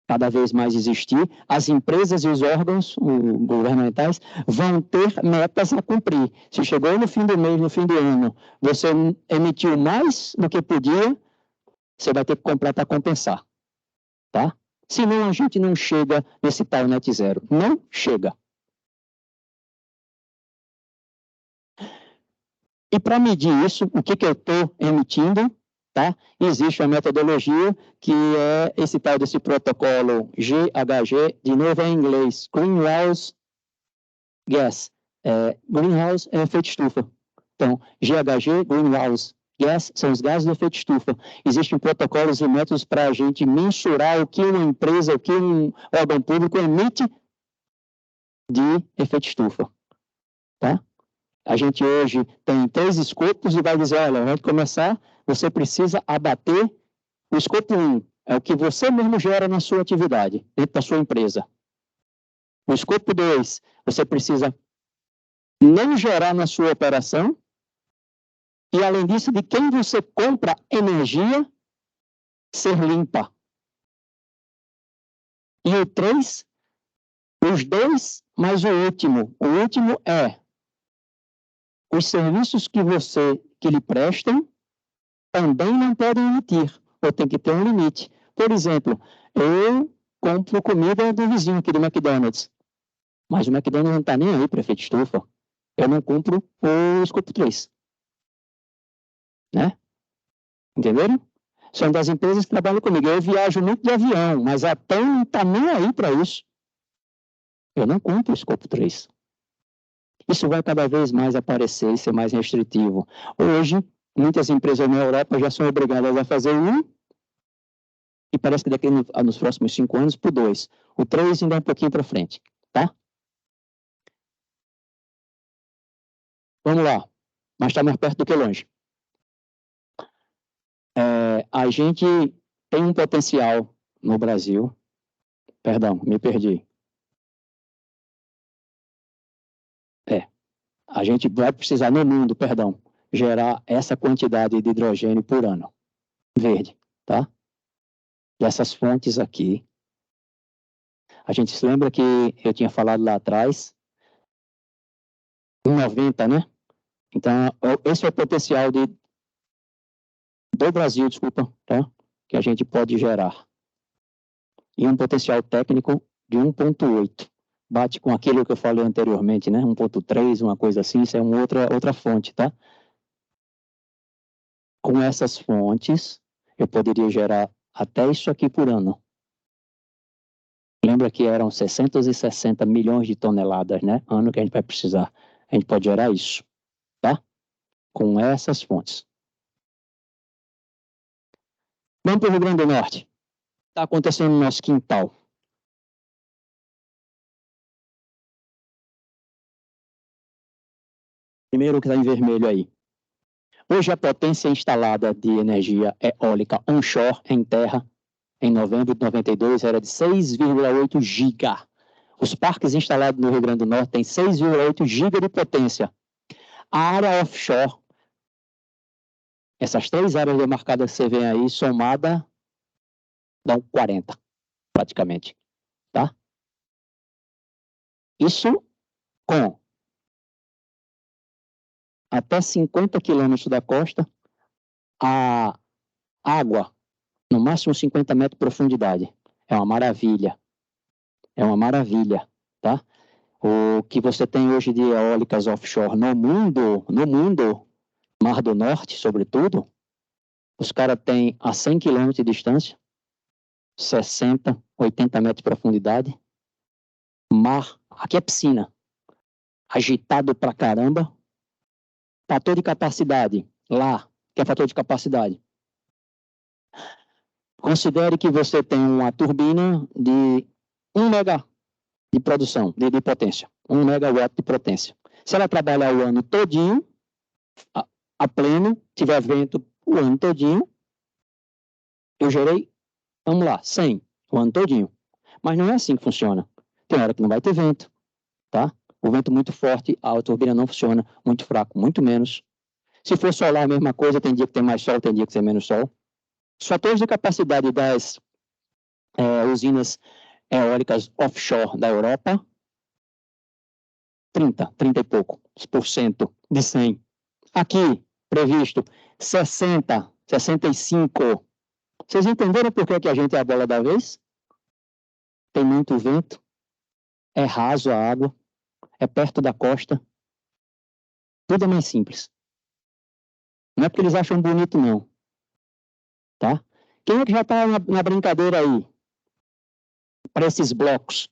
cada vez mais existir, as empresas e os órgãos governamentais vão ter metas a cumprir. Se chegou no fim do mês, no fim do ano, você emitiu mais do que podia, você vai ter que comprar para compensar, tá? Senão a gente não chega nesse tal net zero. Não chega. E para medir isso, o que eu estou emitindo, tá? Existe uma metodologia que é esse tal desse protocolo GHG, de novo em inglês, Greenhouse Gas. Greenhouse é efeito estufa. Então, GHG, Greenhouse Gas, são os gases do efeito estufa. Existem protocolos e métodos para a gente mensurar o que uma empresa, o que um órgão público emite de efeito estufa, tá? A gente hoje tem 3 escopos e vai dizer, olha, vai começar, você precisa abater o escopo 1, é o que você mesmo gera na sua atividade, dentro da sua empresa. O escopo 2, você precisa não gerar na sua operação, e além disso, de quem você compra energia, ser limpa. E o 3, os 2, mais o último. O último é os serviços que lhe prestam também não podem emitir, ou tem que ter um limite. Por exemplo, eu compro comida do vizinho aqui do McDonald's, mas o McDonald's não está nem aí para efeito estufa. Eu não cumpro o escopo 3. Né? Entenderam? São das empresas que trabalham comigo. Eu viajo muito de avião, mas a TAM não está nem aí para isso. Eu não cumpro o escopo 3. Isso vai cada vez mais aparecer e ser mais restritivo. Hoje, muitas empresas na Europa já são obrigadas a fazer 1, e parece que daqui nos próximos 5 anos, por 2. O 3 ainda é um pouquinho para frente, tá? Vamos lá. Mas está mais perto do que longe. A gente tem um potencial no Brasil. Perdão, me perdi. A gente vai precisar no mundo, gerar essa quantidade de hidrogênio por ano. Verde, tá? Dessas fontes aqui. A gente se lembra que eu tinha falado lá atrás, 90, né? Então, esse é o potencial do Brasil, tá? Que a gente pode gerar. E um potencial técnico de 1,8. Bate com aquilo que eu falei anteriormente, né? 1,3, uma coisa assim, isso é uma outra fonte, tá? Com essas fontes, eu poderia gerar até isso aqui por ano. Lembra que eram 660 milhões de toneladas, né? Ano que a gente vai precisar. A gente pode gerar isso, tá? Com essas fontes. Vamos para o Rio Grande do Norte. Está acontecendo no nosso quintal. Primeiro o que está em vermelho aí. Hoje a potência instalada de energia eólica onshore em terra, em novembro de 92, era de 6,8 giga. Os parques instalados no Rio Grande do Norte têm 6,8 giga de potência. A área offshore, essas 3 áreas demarcadas que você vê aí, somada, dão 40, praticamente. Tá? Isso com até 50 quilômetros da costa, a água, no máximo 50 metros de profundidade. É uma maravilha. É uma maravilha, tá? O que você tem hoje de eólicas offshore no mundo, Mar do Norte, sobretudo, os caras têm a 100 quilômetros de distância, 60, 80 metros de profundidade, mar, aqui é piscina, agitado pra caramba, fator de capacidade, lá, que é fator de capacidade. Considere que você tem uma turbina de 1 mega, de produção, de potência. 1 megawatt de potência. Se ela trabalhar o ano todinho, a pleno, tiver vento o ano todinho, eu gerei, vamos lá, 100 o ano todinho. Mas não é assim que funciona. Tem hora que não vai ter vento, tá? O vento muito forte, a turbina não funciona, muito fraco, muito menos. Se for solar, a mesma coisa, tem dia que tem mais sol, tem dia que tem menos sol. Os fatores de capacidade das usinas eólicas offshore da Europa, 30 e pouco por cento de 100. Aqui, previsto, 60, 65. Vocês entenderam por que a gente é a bola da vez? Tem muito vento, é raso a água, é perto da costa. Tudo é mais simples. Não é porque eles acham bonito, não. Tá? Quem é que já está na brincadeira aí? Para esses blocos.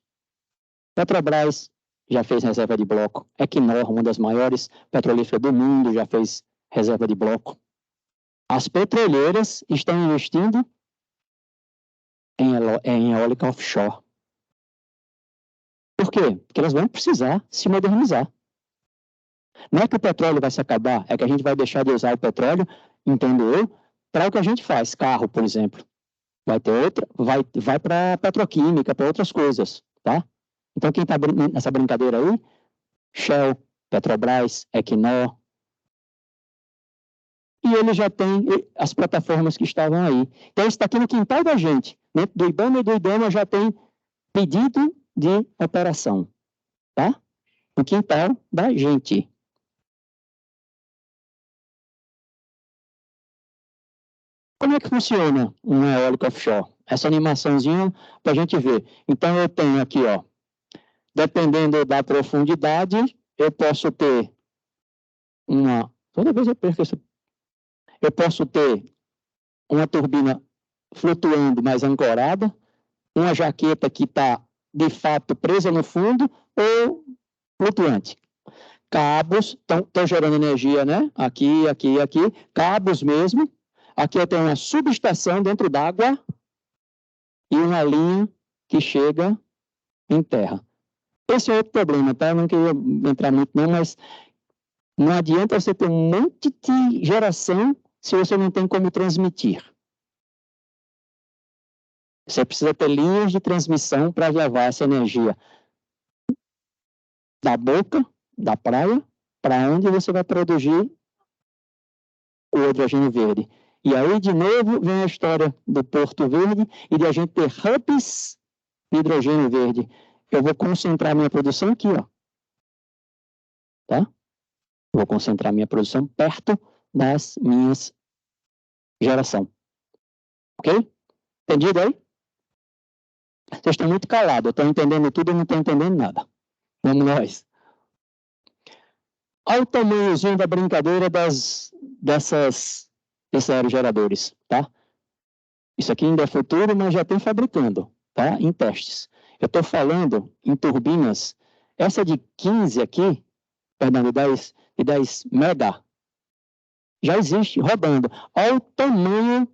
Petrobras já fez reserva de bloco. Equinor, uma das maiores petrolíferas do mundo, já fez reserva de bloco. As petroleiras estão investindo em eólica offshore. Por quê? Porque elas vão precisar se modernizar. Não é que o petróleo vai se acabar, é que a gente vai deixar de usar o petróleo, entendo eu, para o que a gente faz. Carro, por exemplo. Vai ter outra, vai para petroquímica, para outras coisas, tá? Então, quem está nessa brincadeira aí, Shell, Petrobras, Equinor, e ele já tem as plataformas que estavam aí. Então, isso está aqui no quintal da gente. Dentro do IBAMA e do IDEMA já tem pedido de operação, tá? No quintal da gente. Como é que funciona uma eólica offshore? Essa animaçãozinha para a gente ver. Então, eu tenho aqui, ó, dependendo da profundidade, eu posso ter uma... Toda vez eu perco isso. Eu posso ter uma turbina flutuando, mas ancorada, uma jaqueta que está, de fato, presa no fundo ou flutuante. Cabos, estão gerando energia, né? Aqui. Cabos mesmo. Aqui eu tenho uma subestação dentro d'água e uma linha que chega em terra. Esse é outro problema, tá? Eu não queria entrar muito não, mas não adianta você ter um monte de geração se você não tem como transmitir. Você precisa ter linhas de transmissão para levar essa energia da boca, da praia, para onde você vai produzir o hidrogênio verde. E aí, de novo, vem a história do Porto Verde e de a gente ter hubs de hidrogênio verde. Eu vou concentrar minha produção aqui, ó. Tá? Vou concentrar minha produção perto das minhas geração. Ok? Entendido aí? Vocês estão muito calados. Eu estou entendendo tudo e não estou entendendo nada. Vamos nós. Olha o tamanhozinho da brincadeira desses aerogeradores, tá? Isso aqui ainda é futuro, mas já tem fabricando, tá? Em testes. Eu estou falando em turbinas. Essa de 15 aqui, perdão, de 10 mega, já existe, rodando. Olha o tamanho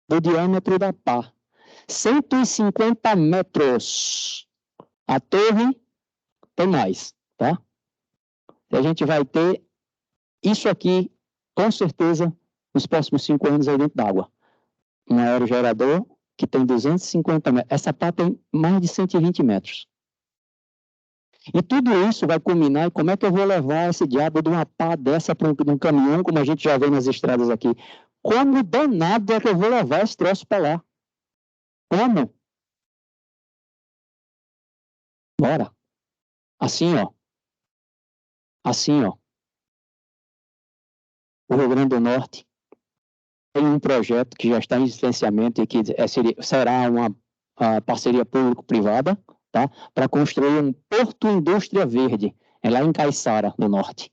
do diâmetro da pá. 150 metros. A torre tem mais, tá? E a gente vai ter isso aqui, com certeza, nos próximos 5 anos aí dentro d'água. Um aerogerador que tem 250 metros. Essa pá tem mais de 120 metros. E tudo isso vai culminar em como é que eu vou levar esse diabo de uma pá dessa para um caminhão, como a gente já vê nas estradas aqui. Como danado é que eu vou levar esse troço para lá? Como? Bora. Assim, ó. Assim, ó. O Rio Grande do Norte tem um projeto que já está em licenciamento e que será uma parceria público-privada, tá? Para construir um porto indústria verde, lá em Caiçara, no norte.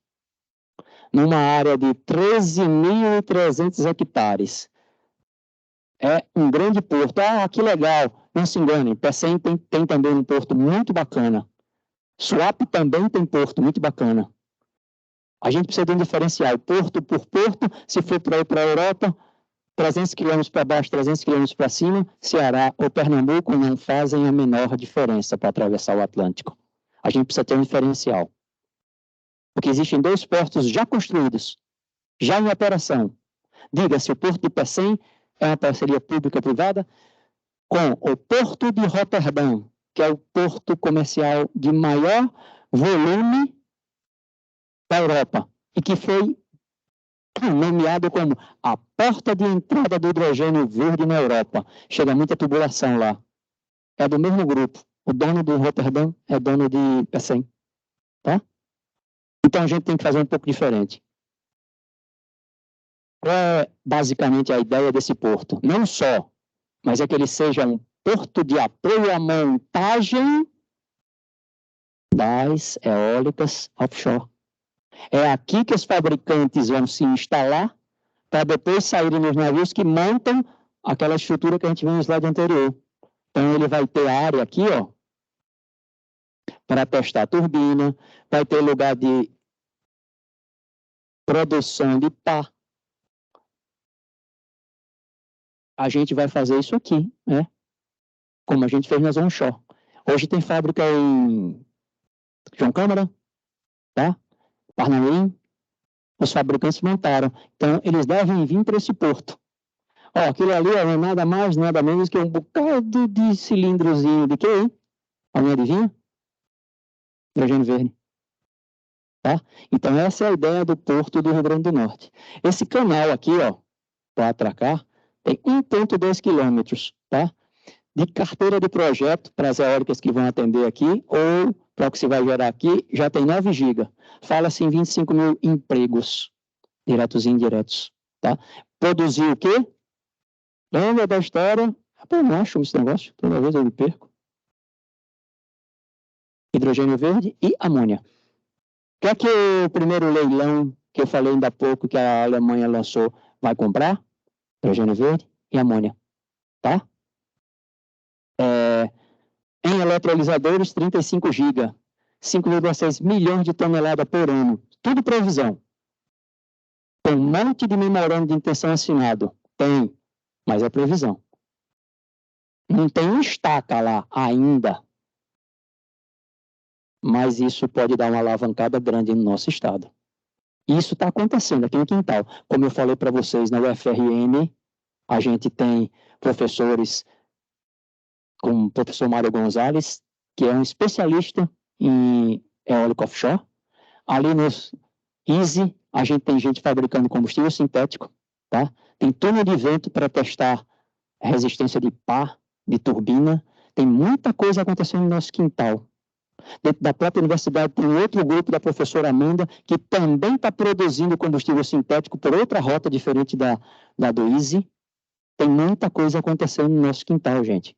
Numa área de 13.300 hectares. É um grande porto. Ah, que legal. Não se engane, Pecém tem também um porto muito bacana. Suape também tem porto muito bacana. A gente precisa de um diferencial, porto por porto. Se for para ir para a Europa, 300 quilômetros para baixo, 300 quilômetros para cima, Ceará ou Pernambuco não fazem a menor diferença para atravessar o Atlântico. A gente precisa ter um diferencial. Porque existem 2 portos já construídos, já em operação. Diga-se, o Porto de Pecém é uma parceria pública-privada com o Porto de Roterdão, que é o porto comercial de maior volume da Europa, e que foi nomeado como a porta de entrada do hidrogênio verde na Europa. Chega muita tubulação lá. É do mesmo grupo. O dono do Roterdão é dono de Pecém. Tá? Então a gente tem que fazer um pouco diferente. Qual é basicamente a ideia desse porto? Não só, mas é que ele seja um porto de apoio à montagem das eólicas offshore. É aqui que os fabricantes vão se instalar para depois saírem nos navios que montam aquela estrutura que a gente viu no slide anterior. Então, ele vai ter área aqui, ó, para testar a turbina, vai ter lugar de produção de pá. A gente vai fazer isso aqui, né? Como a gente fez na Zona Onshore. Hoje tem fábrica em João Câmara, tá? Parnamirim. Os fabricantes montaram. Então, eles devem vir para esse porto. Ó, aquilo ali ó, não é nada mais, nada menos que um bocado de cilindrozinho de quê, hein? Alguém adivinha? Hidrogênio verde. Tá? Então, essa é a ideia do porto do Rio Grande do Norte. Esse canal aqui, ó, para atracar, tem 1,2 quilômetros, tá? De carteira de projeto para as eólicas que vão atender aqui, ou para o que se vai gerar aqui, já tem 9 GB. Fala-se em 25 mil empregos, diretos e indiretos. Tá? Produzir o quê? Lembra da história? Pô, não acho esse negócio, toda vez eu me perco. Hidrogênio verde e amônia. O que é que o primeiro leilão, que eu falei ainda há pouco, que a Alemanha lançou, vai comprar? Hidrogênio verde e amônia. Tá? Em eletrolisadores, 35 GB, 5,6 milhões de toneladas por ano. Tudo previsão. Tem um monte de memorando de intenção assinado. Tem, mas é previsão. Não tem um estaca lá ainda. Mas isso pode dar uma alavancada grande no nosso estado. Isso está acontecendo aqui no quintal. Como eu falei para vocês, na UFRN, a gente tem professores como o professor Mário Gonzalez, que é um especialista em eólico offshore. Ali no Easy, a gente tem gente fabricando combustível sintético, tá? Tem túnel de vento para testar resistência de pá, de turbina. Tem muita coisa acontecendo no nosso quintal. Dentro da própria universidade tem outro grupo da professora Amanda, que também está produzindo combustível sintético por outra rota diferente da do Easy. Tem muita coisa acontecendo no nosso quintal, gente.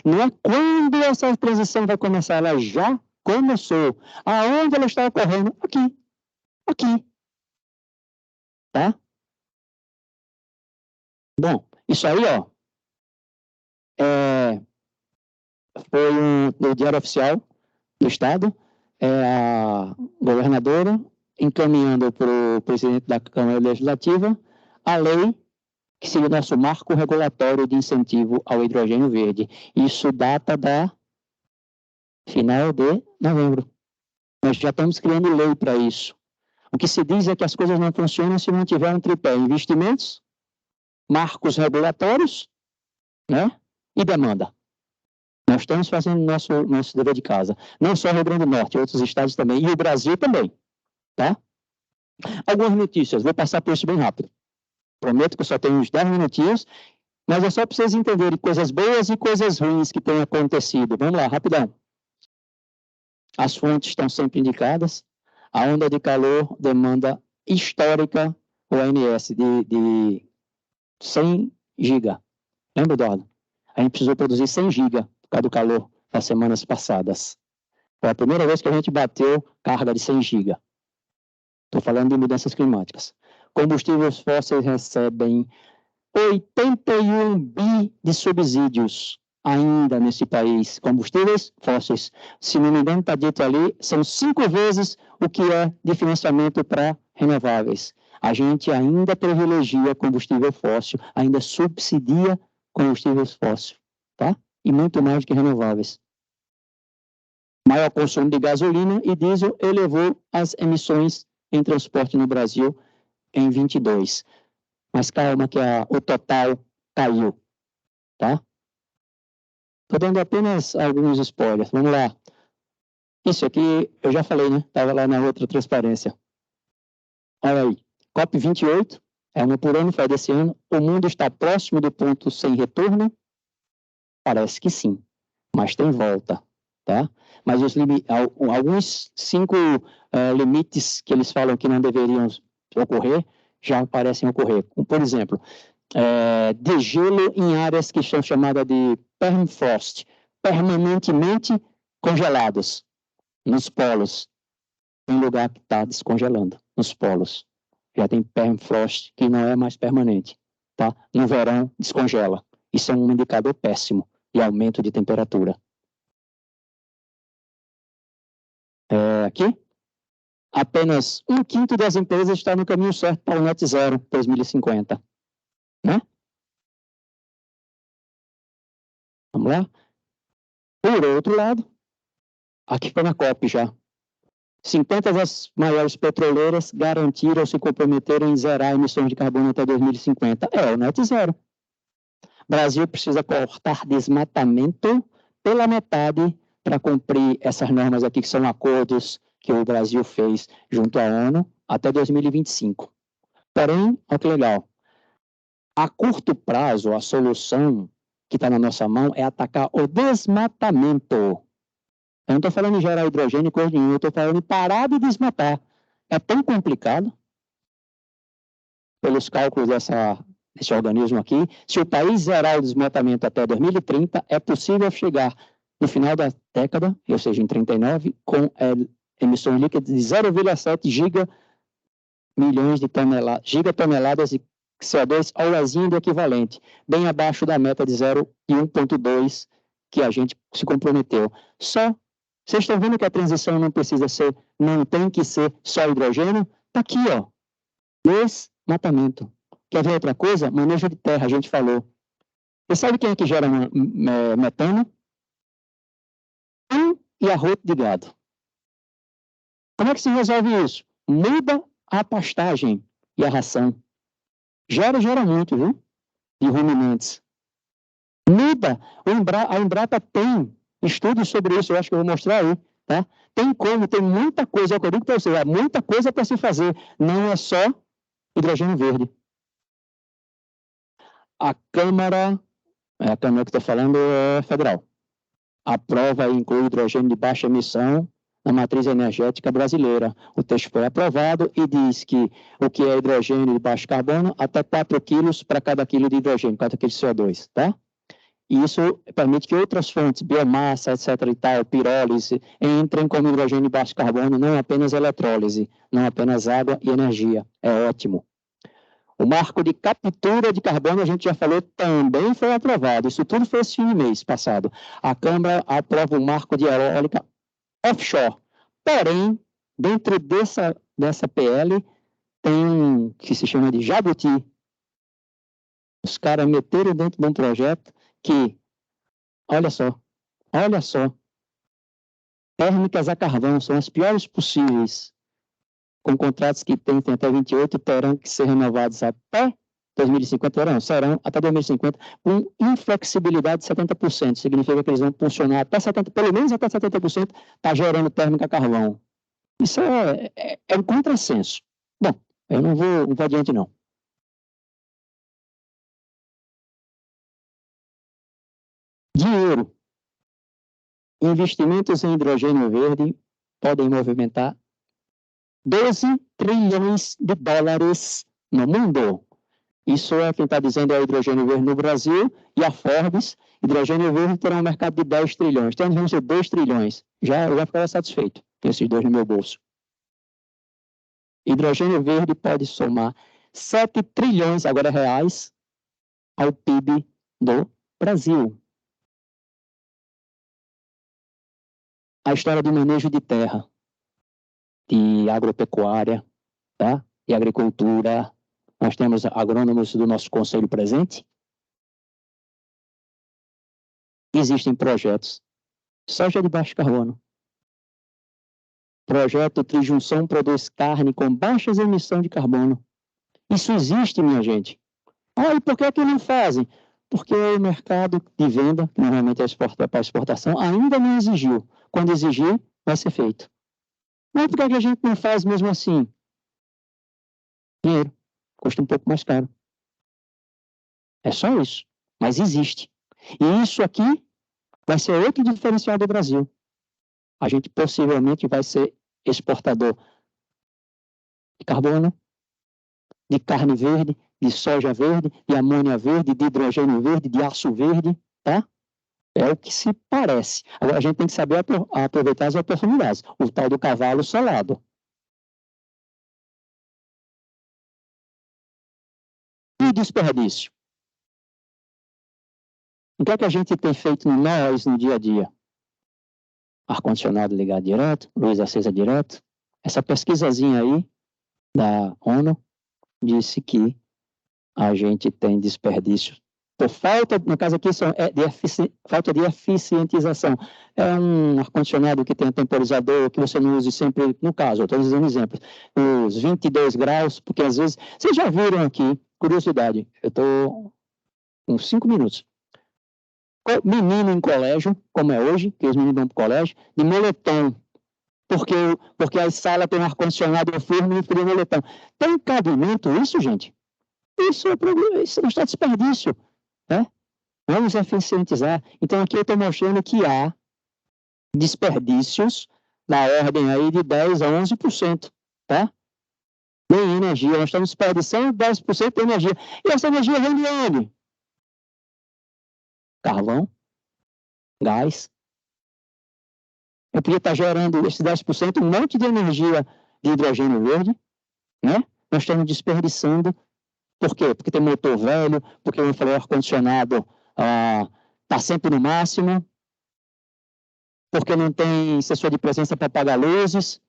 Não é quando essa transição vai começar, ela já começou. Aonde ela está ocorrendo? Aqui. Aqui. Tá? Bom, isso aí, ó, foi no Diário Oficial do Estado, a governadora encaminhando para o presidente da Câmara Legislativa a lei que seria o nosso marco regulatório de incentivo ao hidrogênio verde. Isso data da final de novembro. Nós já estamos criando lei para isso. O que se diz é que as coisas não funcionam se não tiver um tripé: investimentos, marcos regulatórios, né, e demanda. Nós estamos fazendo nosso dever de casa. Não só o Rio Grande do Norte, outros estados também, e o Brasil também. Tá? Algumas notícias, vou passar por isso bem rápido. Prometo que eu só tenho uns 10 minutinhos, mas é só para vocês entenderem coisas boas e coisas ruins que têm acontecido. Vamos lá, rapidão. As fontes estão sempre indicadas. A onda de calor, demanda histórica, ONS, de 100 GB. Lembra, Eduardo? A gente precisou produzir 100 GB por causa do calor das semanas passadas. Foi a primeira vez que a gente bateu carga de 100 GB. Estou falando de mudanças climáticas. Combustíveis fósseis recebem 81 bi de subsídios ainda nesse país. Combustíveis fósseis, se não me engano, está dito ali, são 5 vezes o que é de financiamento para renováveis. A gente ainda privilegia combustível fóssil, ainda subsidia combustíveis fósseis, tá? E muito mais do que renováveis. Maior consumo de gasolina e diesel elevou as emissões em transporte no Brasil em 22. Mas calma que o total caiu, tá? Estou dando apenas alguns spoilers. Vamos lá. Isso aqui eu já falei, né? Estava lá na outra transparência. Olha aí. COP28, é uma por ano, foi desse ano. O mundo está próximo do ponto sem retorno? Parece que sim, mas tem volta, tá? Mas alguns 5 limites que eles falam que não deveriam ocorrer, já parecem ocorrer. Por exemplo, degelo em áreas que são chamadas de permafrost, permanentemente congelados, nos polos. Tem lugar que está descongelando, nos polos. Já tem permafrost que não é mais permanente, tá? No verão, descongela. Isso é um indicador péssimo de aumento de temperatura. Aqui, apenas 1/5 das empresas está no caminho certo para o Net Zero 2050, né? Vamos lá? Por outro lado, aqui foi na COP já. 50 das maiores petroleiras garantiram ou se comprometeram em zerar emissões de carbono até 2050. É o Net Zero. Brasil precisa cortar desmatamento pela metade para cumprir essas normas aqui, que são acordos que o Brasil fez junto à ONU até 2025. Porém, olha que legal, a curto prazo, a solução que está na nossa mão é atacar o desmatamento. Eu não estou falando em gerar hidrogênio e coisa nenhuma, eu estou falando em parar de desmatar. É tão complicado, pelos cálculos desse organismo aqui, se o país zerar o desmatamento até 2030, é possível chegar no final da década, ou seja, em 39, com emissões líquidas de 0,7 gigatoneladas de CO2 ao azinho do equivalente, bem abaixo da meta de 0 e 1,2 que a gente se comprometeu. Vocês estão vendo que a transição não tem que ser só hidrogênio? Está aqui, ó, desmatamento. Quer ver outra coisa? Manejo de terra, a gente falou. Você sabe quem é que gera metano? E arroto de gado. Como é que se resolve isso? Muda a pastagem e a ração. Gera muito, viu? De ruminantes. Muda. A Embrapa tem estudos sobre isso, eu acho que eu vou mostrar aí, tá? Tem muita coisa, eu digo para você, há muita coisa para se fazer. Não é só hidrogênio verde. A Câmara que eu estou falando é federal. Aprova e inclui hidrogênio de baixa emissão na matriz energética brasileira. O texto foi aprovado e diz que o que é hidrogênio de baixo carbono, até 4 quilos para cada quilo de hidrogênio, 4 quilos de CO2, tá? E isso permite que outras fontes, biomassa, etc. e tal, pirólise, entrem como hidrogênio de baixo carbono, não apenas eletrólise, não apenas água e energia. É ótimo. O marco de captura de carbono, a gente já falou, também foi aprovado. Isso tudo foi esse mês passado. A Câmara aprova o marco de eólica offshore. Porém, dentro dessa PL, tem um que se chama de jabuti. Os caras meteram dentro de um projeto que, olha só, térmicas a carvão são as piores possíveis. Com contratos que tem até 28, terão que ser renovados até 2050, serão até 2050, com inflexibilidade de 70%. Significa que eles vão funcionar até 70%, pelo menos até 70%, está gerando térmica a carvão. Isso é um contrassenso. Bom, eu não vou adiante, não. Dinheiro. Investimentos em hidrogênio verde podem movimentar 12 trilhões de dólares no mundo. Isso é quem está dizendo é o hidrogênio verde no Brasil e a Forbes. Hidrogênio verde terá um mercado de 10 trilhões. Então, vamos ser 2 trilhões. Eu já ficava satisfeito com esses 2 no meu bolso. Hidrogênio verde pode somar 7 trilhões, agora reais, ao PIB do Brasil. A história do manejo de terra, de agropecuária, tá? e Agricultura. Nós temos agrônomos do nosso conselho presente. Existem projetos. Soja de baixo carbono. Projeto Trijunção produz carne com baixas emissões de carbono. Isso existe, minha gente. Ah, e por que não fazem? Porque o mercado de venda, que normalmente é para exportação, ainda não exigiu. Quando exigir, vai ser feito. Mas por que a gente não faz mesmo assim? Dinheiro. Custa um pouco mais caro. É só isso. Mas existe. E isso aqui vai ser outro diferencial do Brasil. A gente possivelmente vai ser exportador de carbono, de carne verde, de soja verde, de amônia verde, de hidrogênio verde, de aço verde, tá? É o que se parece. Agora, a gente tem que saber aproveitar as oportunidades. O tal do cavalo solado. E desperdício? O que é que a gente tem feito nós no dia a dia? Ar-condicionado ligado direto, luz acesa direto. Essa pesquisazinha aí da ONU disse que a gente tem desperdício por falta, no caso aqui, falta de eficientização. É um ar-condicionado que tem temporizador, que você não use sempre, no caso, eu estou dizendo exemplos, os 22 graus, porque às vezes, vocês já viram aqui, curiosidade, eu estou com 5 minutos. Menino em colégio, como é hoje, que os meninos vão para o colégio, de moletom, porque a sala tem um ar-condicionado firme e frio moletom. Tem cabimento isso, gente? Isso não está desperdício, né? Vamos eficientizar. Então, aqui eu estou mostrando que há desperdícios na ordem aí de 10% a 11%, tá? Em energia, nós estamos desperdiçando 10% de energia. E essa energia vem de onde? Carvão, gás. Eu podia estar gerando esses 10% um monte de energia de hidrogênio verde, né? Nós estamos desperdiçando. Por quê? Porque tem motor velho, porque eu falei, o ar-condicionado está sempre no máximo, porque não tem sensor de presença para apagar luzes.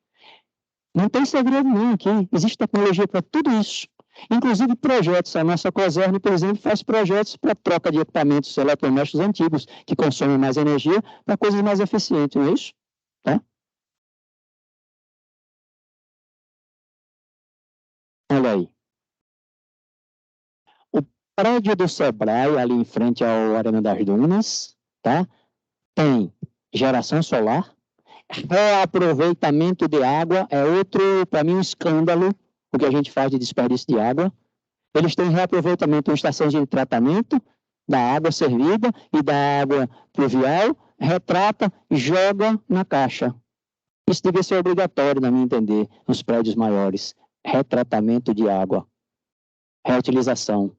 Não tem segredo não aqui. Existe tecnologia para tudo isso. Inclusive projetos. A nossa COSERN, por exemplo, faz projetos para troca de equipamentos eletrodomésticos antigos, que consomem mais energia, para coisas mais eficientes, não é isso? Tá? Olha aí. O prédio do Sebrae, ali em frente ao Arena das Dunas, tá? Tem geração solar, reaproveitamento de água, é outro, para mim, um escândalo, o que a gente faz de desperdício de água. Eles têm reaproveitamento em estações de tratamento da água servida e da água pluvial, retrata e joga na caixa. Isso deve ser obrigatório, na minha entender, nos prédios maiores. Retratamento de água. Reutilização.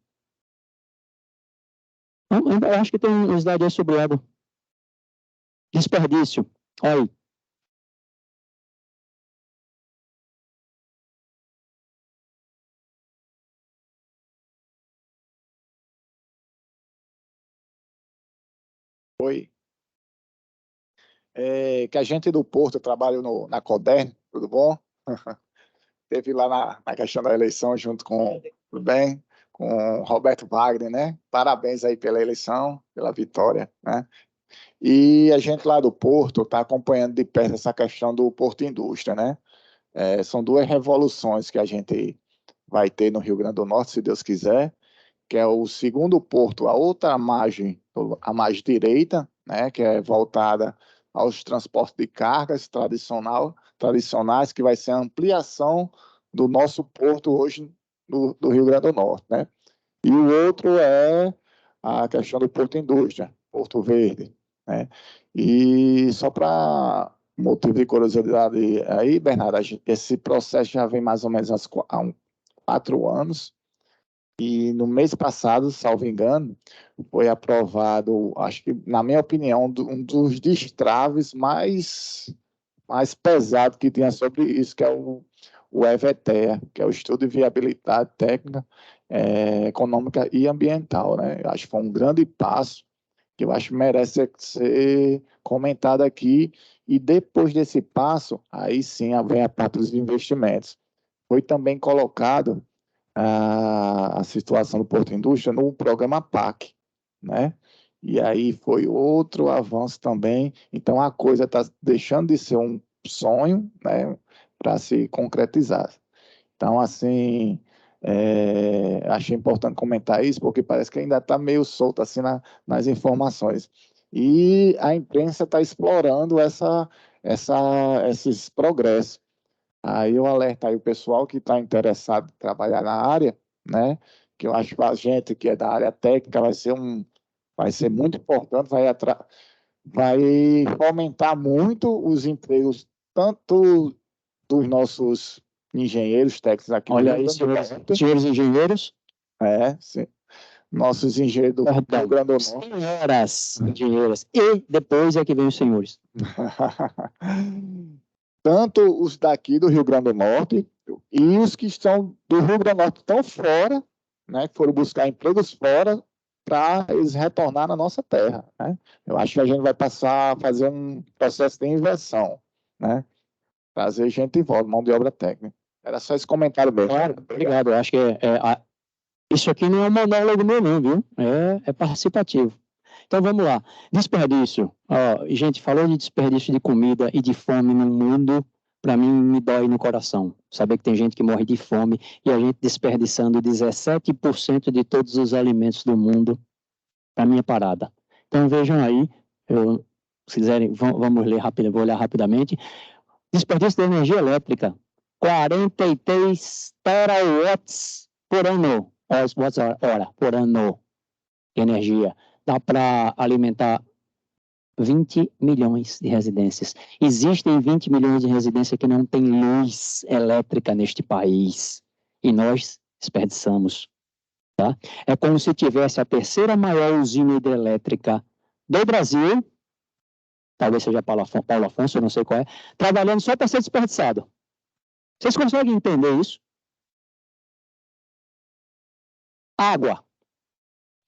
Eu acho que tem um slide aí sobre água. Desperdício. Olha aí. Oi. Que a gente do Porto trabalha na CODERN, tudo bom? Teve lá na questão da eleição junto com, tudo bem? Com Roberto Wagner, né? Parabéns aí pela eleição, pela vitória, né? E a gente lá do Porto está acompanhando de perto essa questão do Porto Indústria, né? São duas revoluções que a gente vai ter no Rio Grande do Norte, se Deus quiser, que é o segundo porto, a outra margem, a margem direita, né? Que é voltada aos transportes de cargas tradicionais, que vai ser a ampliação do nosso porto hoje do Rio Grande do Norte, né? E o outro é a questão do Porto Indústria, Porto Verde, né? E só para motivo de curiosidade aí, Bernardo, esse processo já vem mais ou menos há 4 anos, e no mês passado, salvo engano, foi aprovado, acho que, na minha opinião, um dos destraves mais pesado que tinha sobre isso, que é o EVTEA, que é o Estudo de Viabilidade Técnica, Econômica e Ambiental, né? Eu acho que foi um grande passo, que eu acho que merece ser comentado aqui, e depois desse passo, aí sim vem a parte dos investimentos. foi também colocado a situação do Porto Indústria no programa PAC, né? E aí foi outro avanço também. Então, a coisa está deixando de ser um sonho, né, para se concretizar. Então, assim, achei importante comentar isso, porque parece que ainda está meio solto assim nas informações. E a imprensa está explorando esses progressos. Aí eu alerto aí o pessoal que está interessado em trabalhar na área, né? Que eu acho que a gente que é da área técnica vai ser muito importante, vai fomentar muito os empregos, tanto dos nossos engenheiros técnicos aqui do Olha Rio aí, Grande do Norte. senhores engenheiros. Sim. Nossos engenheiros do Rio Grande do Norte. Senhoras engenheiras. E depois é que vem os senhores. Tanto os daqui do Rio Grande do Norte e os que estão do Rio Grande do Norte estão fora, né, que foram buscar empregos fora, para eles retornar na nossa terra, né? Eu acho que a gente vai passar a fazer um processo de inversão, né? Trazer gente de volta, mão de obra técnica. Era só esse comentário mesmo. Claro, obrigado. Eu acho que isso aqui não é um monólogo meu, não, viu? É participativo. Então vamos lá. Desperdício. Ó, gente, falou de desperdício de comida e de fome no mundo, para mim me dói no coração. Saber que tem gente que morre de fome e a gente desperdiçando 17% de todos os alimentos do mundo, para mim é parada. Então vejam aí, se quiserem, vamos ler rápido, vou olhar rapidamente. Desperdício de energia elétrica, 43 terawatts por ano, hora por ano de energia. Dá para alimentar 20 milhões de residências. Existem 20 milhões de residências que não têm luz elétrica neste país. E nós desperdiçamos. Tá? É como se tivesse a terceira maior usina hidrelétrica do Brasil, talvez seja Paulo Afonso, eu não sei qual é, trabalhando só para ser desperdiçado. Vocês conseguem entender isso? Água.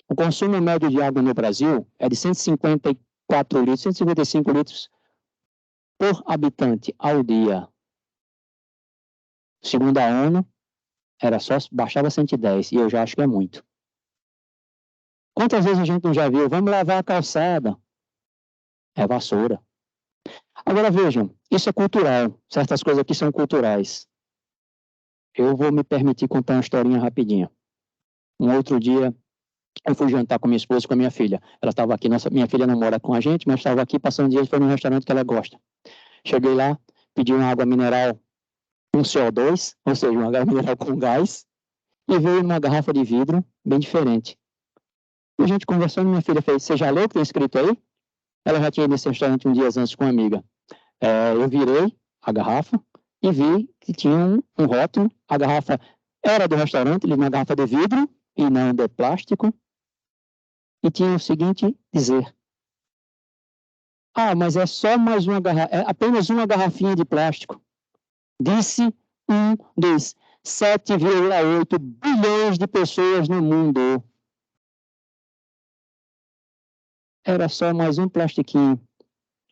O consumo médio de água no Brasil é de 154 litros, 155 litros por habitante ao dia. Segundo a ONU, baixava 110, e eu já acho que é muito. Quantas vezes a gente não já viu? Vamos lavar a calçada. É vassoura. Agora vejam, isso é cultural. Certas coisas aqui são culturais. Eu vou me permitir contar uma historinha rapidinha. Um outro dia, eu fui jantar com minha esposa e com a minha filha. Ela estava aqui, minha filha não mora com a gente, mas estava aqui passando dias, foi num restaurante que ela gosta. Cheguei lá, pedi uma água mineral com CO2, ou seja, uma água mineral com gás, e veio numa garrafa de vidro bem diferente. E a gente conversando, minha filha fez, você já leu o que tem escrito aí? Ela já tinha ido nesse restaurante um dia antes com uma amiga. Eu virei a garrafa e vi que tinha um rótulo. A garrafa era do restaurante, ele uma garrafa de vidro e não de plástico. E tinha o seguinte dizer: mas é só mais uma garrafa, é apenas uma garrafinha de plástico. Disse um dos 7,8 bilhões de pessoas no mundo. Era só mais um plastiquinho.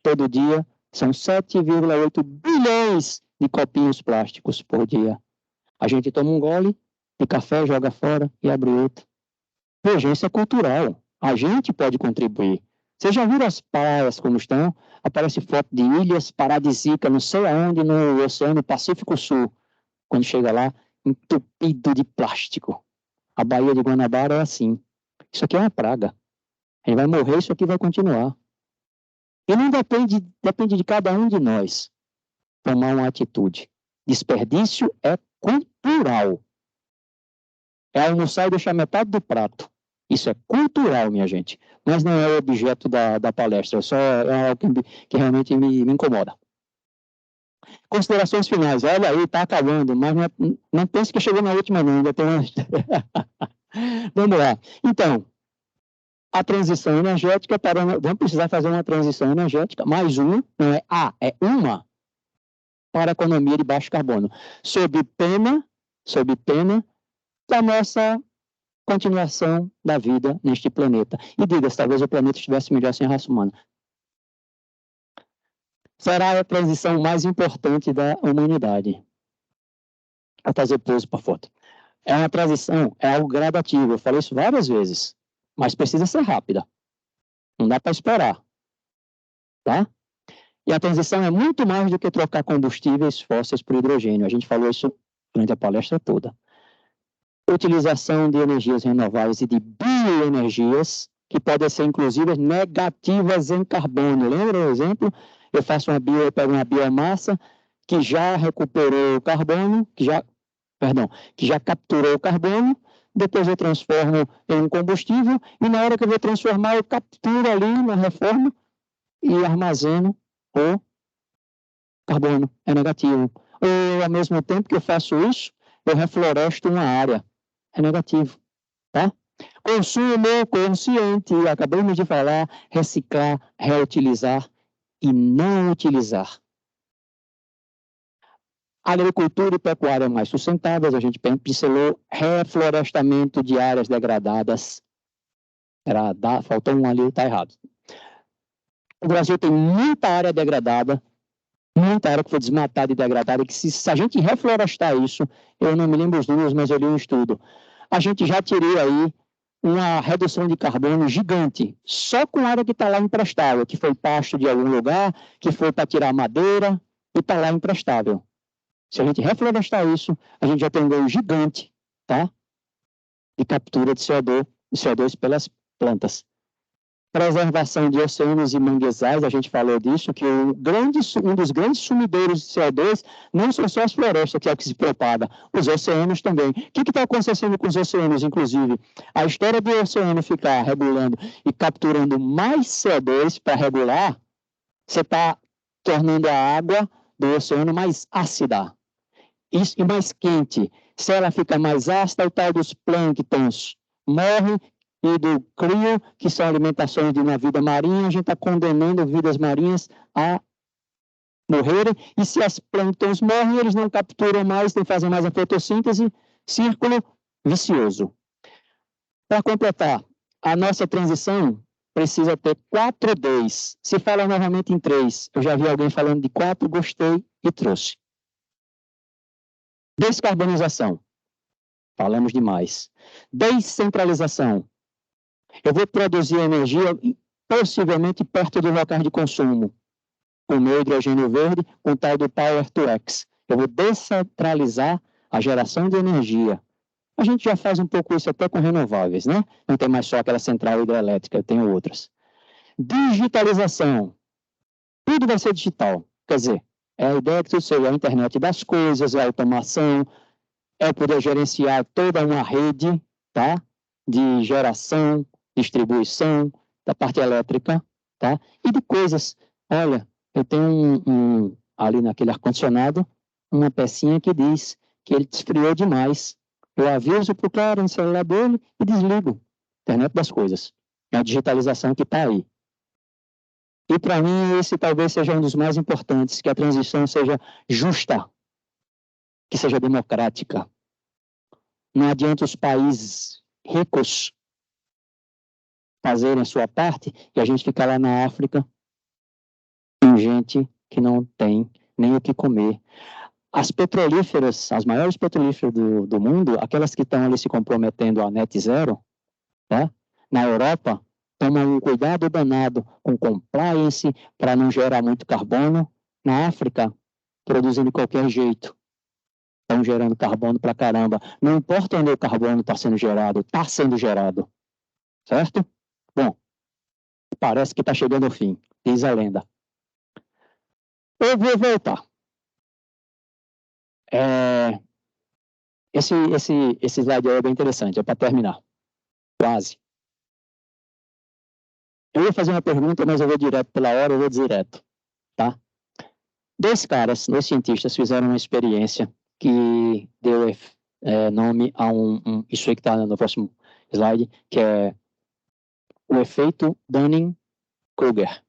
Todo dia são 7,8 bilhões de copinhos plásticos por dia. A gente toma um gole de café, joga fora e abre outro. Veja, isso é cultural. A gente pode contribuir. Vocês já viram as praias como estão? Aparece foto de ilhas paradisíacas, não sei aonde, no Oceano Pacífico Sul. Quando chega lá, entupido de plástico. A Baía de Guanabara é assim. Isso aqui é uma praga. A gente vai morrer, isso aqui vai continuar. E não depende de cada um de nós tomar uma atitude. Desperdício é cultural. É almoçar e deixar metade do prato. Isso é cultural, minha gente. Mas não é o objeto da palestra. Só é algo que realmente me incomoda. Considerações finais. Olha aí, está acabando. Mas não pense que chegou na última, não. Ainda tem uma... Vamos lá. Então, a transição energética, vamos precisar fazer uma transição energética, mais uma, não é é uma, para a economia de baixo carbono, sob pena da nossa continuação da vida neste planeta. E diga-se, talvez o planeta estivesse melhor sem a raça humana. Será a transição mais importante da humanidade. Vou trazer pose para a foto. É uma transição, é algo gradativo. Eu falei isso várias vezes, mas precisa ser rápida. Não dá para esperar. Tá? E a transição é muito mais do que trocar combustíveis fósseis por hidrogênio. A gente falou isso durante a palestra toda. Utilização de energias renováveis e de bioenergias, que podem ser, inclusive, negativas em carbono. Lembra o exemplo? Eu pego uma biomassa que já recuperou o carbono, que já capturou o carbono, depois eu transformo em um combustível, e na hora que eu vou transformar, eu capturo ali na reforma e armazeno o carbono, é negativo. Ou, ao mesmo tempo que eu faço isso, eu refloresto uma área, é negativo. Tá? Consumo consciente, acabamos de falar, reciclar, reutilizar e não utilizar. Agricultura e pecuária mais sustentáveis, a gente pincelou reflorestamento de áreas degradadas. Faltou um ali, está errado. O Brasil tem muita área degradada, muita área que foi desmatada e degradada, que se a gente reflorestar isso, eu não me lembro os números, mas eu li um estudo, a gente já teria aí uma redução de carbono gigante, só com a área que está lá imprestável, que foi pasto de algum lugar, que foi para tirar madeira e está lá imprestável. Se a gente reflorestar isso, a gente já tem um ganho gigante, tá? De captura de CO2 pelas plantas. Preservação de oceanos e manguezais, a gente falou disso, que um dos grandes sumidouros de CO2 não são só as florestas, que é o que se propaga, os oceanos também. O que está acontecendo com os oceanos, inclusive? A história do oceano ficar regulando e capturando mais CO2 para regular, você está tornando a água do oceano mais ácida e mais quente. Se ela fica mais ácida, o tal dos plânctons morre, e do crio, que são alimentações de uma vida marinha, a gente está condenando vidas marinhas a morrerem, e se as plânctons morrem, eles não capturam mais, nem fazem mais a fotossíntese, círculo vicioso. Para completar, a nossa transição precisa ter 4 Ds. Se fala novamente em 3, eu já vi alguém falando de 4, gostei e trouxe. Descarbonização. Falamos demais. Descentralização. Eu vou produzir energia possivelmente perto do local de consumo, com o meu hidrogênio verde, com o tal do Power to X. Eu vou descentralizar a geração de energia. A gente já faz um pouco isso até com renováveis, né? Não tem mais só aquela central hidrelétrica, tem outras. Digitalização. Tudo vai ser digital. Quer dizer, é a ideia que tudo seja a internet das coisas, a automação, é poder gerenciar toda uma rede, tá? De geração, distribuição, da parte elétrica, tá? E de coisas. Olha, eu tenho ali naquele ar-condicionado, uma pecinha que diz que ele esfriou demais. Eu aviso para o cara no celular dele e desligo. Internet das coisas. É a digitalização que está aí. E para mim esse talvez seja um dos mais importantes, que a transição seja justa, que seja democrática. Não adianta os países ricos fazerem a sua parte e a gente ficar lá na África com gente que não tem nem o que comer. As petrolíferas, as maiores petrolíferas do mundo, aquelas que estão ali se comprometendo a net zero, tá? Na Europa, tomam um cuidado danado com compliance para não gerar muito carbono. Na África, produzem de qualquer jeito. Estão gerando carbono para caramba. Não importa onde o carbono está sendo gerado, está sendo gerado. Certo? Bom, parece que está chegando ao fim, diz a lenda. Eu vou voltar. Esse slide aí é bem interessante, é para terminar. Quase. Eu ia fazer uma pergunta, mas eu vou direto pela hora, eu vou direto. Tá? Dois cientistas fizeram uma experiência que deu nome a isso aí que está no próximo slide, que é o efeito Dunning-Kruger.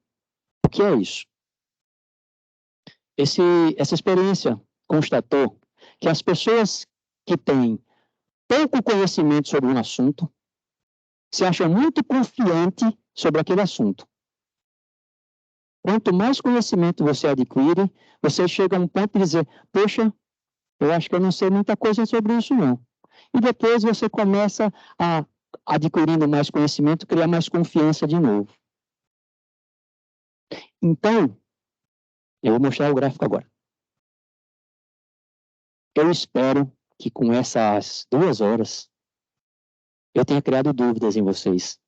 O que é isso? Essa experiência constatou que as pessoas que têm pouco conhecimento sobre um assunto se acham muito confiantes sobre aquele assunto. Quanto mais conhecimento você adquire, você chega a um ponto de dizer, poxa, Eu acho que eu não sei muita coisa sobre isso, não. E depois você começa a, adquirindo mais conhecimento, criar mais confiança de novo. Então, eu vou mostrar o gráfico agora. Eu espero que com essas 2 horas eu tenha criado dúvidas em vocês,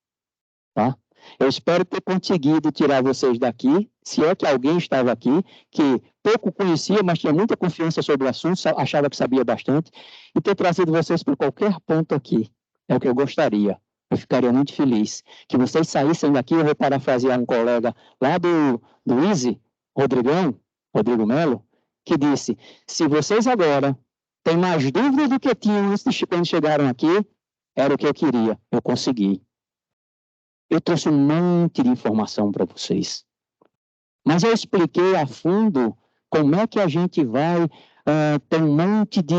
tá? Eu espero ter conseguido tirar vocês daqui, se é que alguém estava aqui, que pouco conhecia, mas tinha muita confiança sobre o assunto, achava que sabia bastante, e ter trazido vocês para qualquer ponto aqui. É o que eu gostaria. Eu ficaria muito feliz. Que vocês saíssem daqui, eu vou parafrasear um colega lá do Easy, Rodrigo Melo, que disse, se vocês agora têm mais dúvidas do que tinham antes de quando chegaram aqui, era o que eu queria, eu consegui. Eu trouxe um monte de informação para vocês. Mas eu expliquei a fundo como é que a gente vai ter um monte de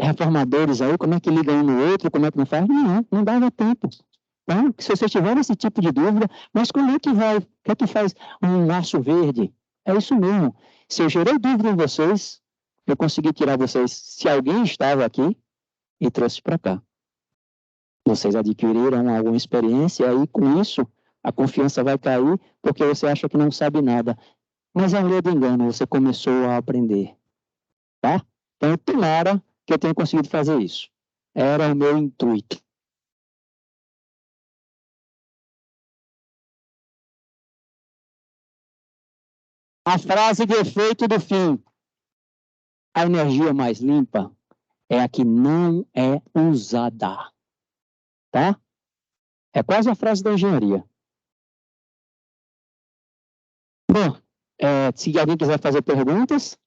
reformadores aí, como é que liga um no outro, como é que não faz. Não dava tempo. Então, se vocês tiverem esse tipo de dúvida, mas como é que vai, o que é que faz um laço verde? É isso mesmo. Se eu gerei dúvida em vocês, eu consegui tirar vocês, se alguém estava aqui, e trouxe para cá. Vocês adquiriram alguma experiência e com isso a confiança vai cair porque você acha que não sabe nada. Mas é um ledo engano, você começou a aprender. Tá? Então, tomara que eu tenha conseguido fazer isso. Era o meu intuito. A frase de efeito do fim. A energia mais limpa é a que não é usada. Tá? É quase a frase da engenharia. Bom, se alguém quiser fazer perguntas...